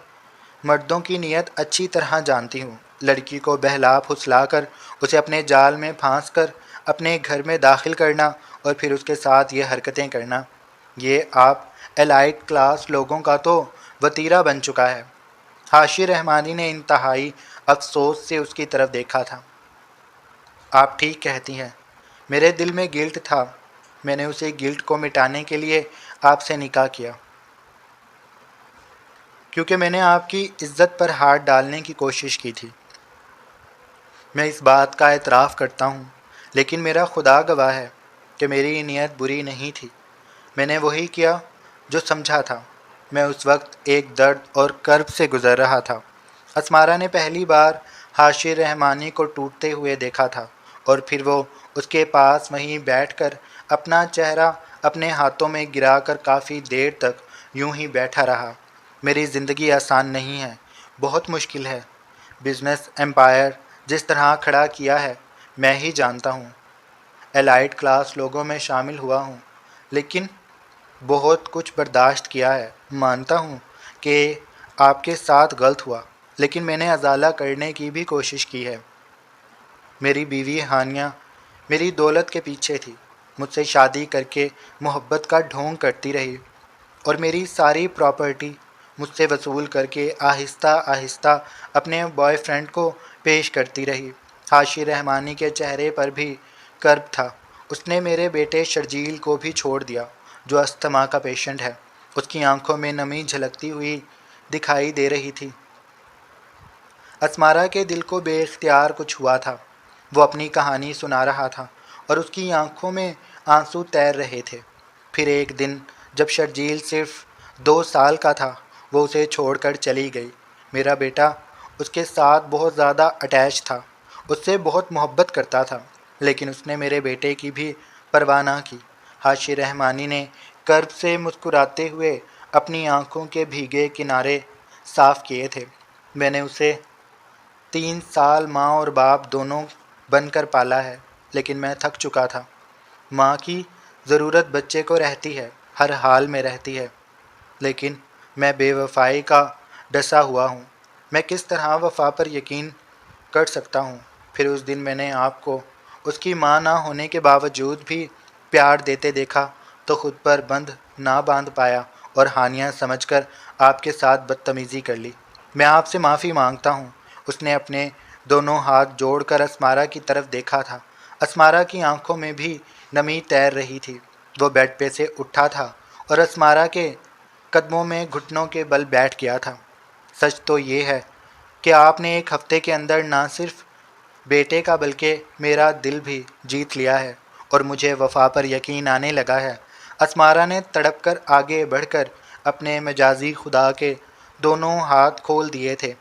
[SPEAKER 1] مردوں کی نیت اچھی طرح جانتی ہوں۔ لڑکی کو بہلا پھسلا کر اسے اپنے جال میں پھانس کر اپنے گھر میں داخل کرنا اور پھر اس کے ساتھ یہ حرکتیں کرنا، یہ آپ ایلائٹ کلاس لوگوں کا تو وتیرہ بن چکا ہے۔ حاشی رحمانی نے انتہائی افسوس سے اس کی طرف دیکھا تھا۔ آپ ٹھیک کہتی ہیں، میرے دل میں گلٹ تھا۔ میں نے اسے گلٹ کو مٹانے کے لیے آپ سے نکاح کیا، کیونکہ میں نے آپ کی عزت پر ہاتھ ڈالنے کی کوشش کی تھی۔ میں اس بات کا اعتراف کرتا ہوں، لیکن میرا خدا گواہ ہے کہ میری نیت بری نہیں تھی۔ میں نے وہی کیا جو سمجھا تھا۔ میں اس وقت ایک درد اور کرب سے گزر رہا تھا۔ اسمارا نے پہلی بار حاشی رحمانی کو ٹوٹتے ہوئے دیکھا تھا، اور پھر وہ اس کے پاس وہیں بیٹھ کر اپنا چہرہ اپنے ہاتھوں میں گرا کر کافی دیر تک یوں ہی بیٹھا رہا۔ میری زندگی آسان نہیں ہے، بہت مشکل ہے۔ بزنس امپائر جس طرح کھڑا کیا ہے میں ہی جانتا ہوں۔ ایلائٹ کلاس لوگوں میں شامل ہوا ہوں، لیکن بہت کچھ برداشت کیا ہے۔ مانتا ہوں کہ آپ کے ساتھ غلط ہوا، لیکن میں نے ازالہ کرنے کی بھی کوشش کی ہے۔ میری بیوی ہانیہ میری دولت کے پیچھے تھی، مجھ سے شادی کر کے محبت کا ڈھونگ کرتی رہی، اور میری ساری پراپرٹی مجھ سے وصول کر کے آہستہ آہستہ اپنے بوائے فرینڈ کو پیش کرتی رہی۔ حاشی رحمانی کے چہرے پر بھی کرب تھا۔ اس نے میرے بیٹے شرجیل کو بھی چھوڑ دیا، جو استھما کا پیشنٹ ہے۔ اس کی آنکھوں میں نمی جھلکتی ہوئی دکھائی دے رہی تھی۔ اسمارا کے دل کو بے اختیار کچھ ہوا تھا۔ وہ اپنی کہانی سنا رہا تھا اور اس کی آنکھوں میں آنسو تیر رہے تھے۔ پھر ایک دن جب شرجیل صرف 2 سال کا تھا وہ اسے چھوڑ کر چلی گئی۔ میرا بیٹا اس کے ساتھ بہت زیادہ اٹیچ تھا، اس سے بہت محبت کرتا تھا، لیکن اس نے میرے بیٹے کی بھی پرواہ نہ کی۔ حاشی رحمانی نے کرب سے مسکراتے ہوئے اپنی آنکھوں کے بھیگے کنارے صاف کیے تھے۔ میں نے اسے 3 سال ماں اور باپ دونوں بن کر پالا ہے، لیکن میں تھک چکا تھا۔ ماں کی ضرورت بچے کو رہتی ہے، ہر حال میں رہتی ہے، لیکن میں بے وفائی کا ڈسا ہوا ہوں۔ میں کس طرح وفا پر یقین کر سکتا ہوں؟ پھر اس دن میں نے آپ کو اس کی ماں نہ ہونے کے باوجود بھی پیار دیتے دیکھا تو خود پر بند نہ باندھ پایا اور ہانیہ سمجھ کر آپ کے ساتھ بدتمیزی کر لی۔ میں آپ سے معافی مانگتا ہوں۔ اس نے اپنے دونوں ہاتھ جوڑ کر اسمارا کی طرف دیکھا تھا۔ اسمارا کی آنکھوں میں بھی نمی تیر رہی تھی۔ وہ بیڈ پہ سے اٹھا تھا اور اسمارا کے قدموں میں گھٹنوں کے بل بیٹھ گیا تھا۔ سچ تو یہ ہے کہ آپ نے 1 ہفتے کے اندر نہ صرف بیٹے کا بلکہ میرا دل بھی جیت لیا ہے اور مجھے وفا پر یقین آنے لگا ہے۔ اسمارا نے تڑپ کر آگے بڑھ کر اپنے مجازی خدا کے دونوں ہاتھ کھول دیے تھے۔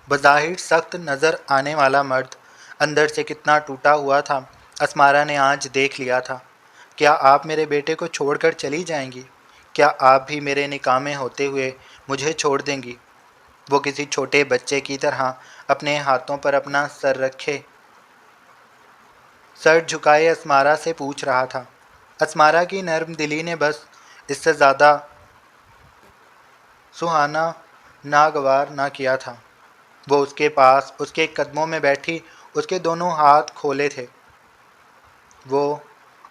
[SPEAKER 1] بظاہر سخت نظر آنے والا مرد اندر سے کتنا ٹوٹا ہوا تھا، اسمارا نے آج دیکھ لیا تھا۔ کیا آپ میرے بیٹے کو چھوڑ کر چلی جائیں گی؟ کیا آپ بھی میرے نکاح میں ہوتے ہوئے مجھے چھوڑ دیں گی؟ وہ کسی چھوٹے بچے کی طرح اپنے ہاتھوں پر اپنا سر جھکائے اسمارا سے پوچھ رہا تھا۔ اسمارا کی نرم دلی نے بس اس سے زیادہ سہانا ناگوار نہ کیا تھا۔ وہ اس کے پاس اس کے قدموں میں بیٹھی اس کے دونوں ہاتھ کھولے تھے۔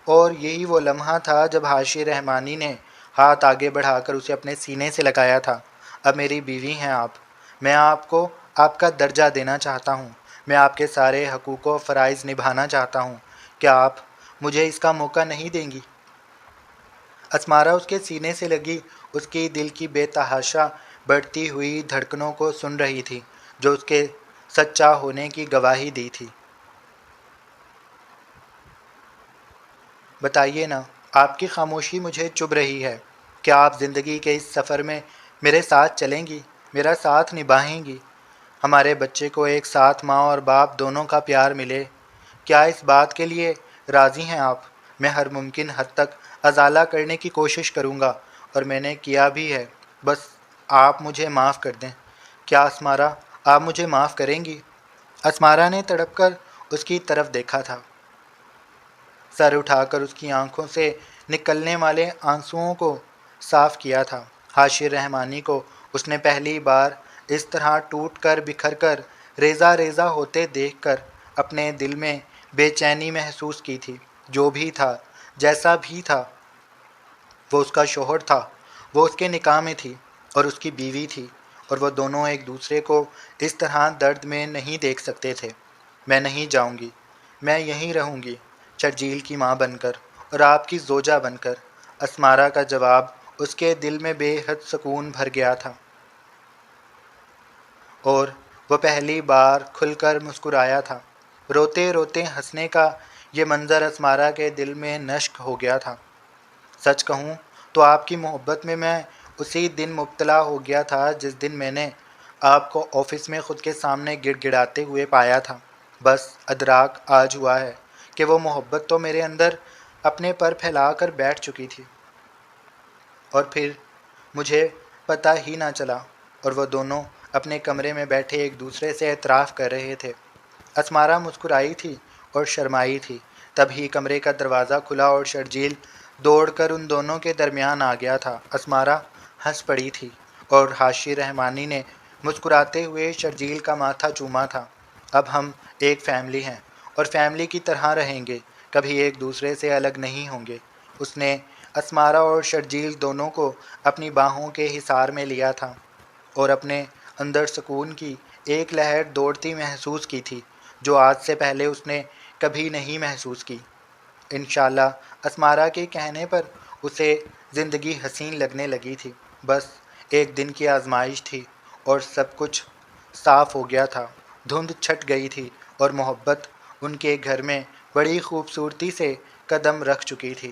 [SPEAKER 1] اور یہی وہ لمحہ تھا جب حاشی رحمانی نے ہاتھ آگے بڑھا کر اسے اپنے سینے سے لگایا تھا۔ اب میری بیوی ہیں آپ، میں آپ کو آپ کا درجہ دینا چاہتا ہوں، میں آپ کے سارے حقوق و فرائض نبھانا چاہتا ہوں، کیا آپ مجھے اس کا موقع نہیں دیں گی؟ اسمارا اس کے سینے سے لگی اس کی دل کی بے تحاشا بڑھتی ہوئی دھڑکنوں کو سن رہی تھی جو اس کے سچا ہونے کی گواہی دی تھی۔ بتائیے نا، آپ کی خاموشی مجھے چبھ رہی ہے۔ کیا آپ زندگی کے اس سفر میں میرے ساتھ چلیں گی، میرا ساتھ نبھائیں گی؟ ہمارے بچے کو ایک ساتھ ماں اور باپ دونوں کا پیار ملے، کیا اس بات کے لیے راضی ہیں آپ؟ میں ہر ممکن حد تک ازالہ کرنے کی کوشش کروں گا اور میں نے کیا بھی ہے، بس آپ مجھے معاف کر دیں۔ کیا اسمارا، آپ مجھے معاف کریں گی؟ اسمارا نے تڑپ کر اس کی طرف دیکھا تھا، سر اٹھا کر اس کی آنکھوں سے نکلنے والے آنسوؤں کو صاف کیا تھا۔ حاشی رحمانی کو اس نے پہلی بار اس طرح ٹوٹ کر بکھر کر ریزہ ریزہ ہوتے دیکھ کر اپنے دل میں بے چینی محسوس کی تھی۔ جو بھی تھا، جیسا بھی تھا، وہ اس کا شوہر تھا، وہ اس کے نکاح میں تھی اور اس کی بیوی تھی، اور وہ دونوں ایک دوسرے کو اس طرح درد میں نہیں دیکھ سکتے تھے۔ میں نہیں جاؤں گی، میں یہیں رہوں گی، شرجیل کی ماں بن کر اور آپ کی زوجہ بن کر۔ اسمارا کا جواب اس کے دل میں بے حد سکون بھر گیا تھا اور وہ پہلی بار کھل کر مسکرایا تھا۔ روتے روتے ہنسنے کا یہ منظر اسمارا کے دل میں نشک ہو گیا تھا۔ سچ کہوں تو آپ کی محبت میں اسی دن مبتلا ہو گیا تھا جس دن میں نے آپ کو آفس میں خود کے سامنے گڑ گڑاتے ہوئے پایا تھا۔ بس ادراک آج ہوا ہے کہ وہ محبت تو میرے اندر اپنے پر پھیلا کر بیٹھ چکی تھی اور پھر مجھے پتہ ہی نہ چلا، اور وہ دونوں اپنے کمرے میں بیٹھے ایک دوسرے سے اعتراف کر رہے تھے۔ اسمارا مسکرائی تھی اور شرمائی تھی۔ تبھی کمرے کا دروازہ کھلا اور شرجیل دوڑ کر ان دونوں کے درمیان آ گیا تھا۔ اسمارا ہنس پڑی تھی اور حاشی رحمانی نے مسکراتے ہوئے شرجیل کا ماتھا چوما تھا۔ اب ہم ایک فیملی ہیں اور فیملی کی طرح رہیں گے، کبھی ایک دوسرے سے الگ نہیں ہوں گے۔ اس نے اسمارا اور شرجیل دونوں کو اپنی باہوں کے حصار میں لیا تھا اور اپنے اندر سکون کی ایک لہر دوڑتی محسوس کی تھی جو آج سے پہلے اس نے کبھی نہیں محسوس کی۔ انشاءاللہ اسمارا کے کہنے پر اسے زندگی حسین لگنے لگی تھی۔ بس ایک دن کی آزمائش تھی اور سب کچھ صاف ہو گیا تھا۔ دھند چھٹ گئی تھی اور محبت ان کے گھر میں بڑی خوبصورتی سے قدم رکھ چکی تھی۔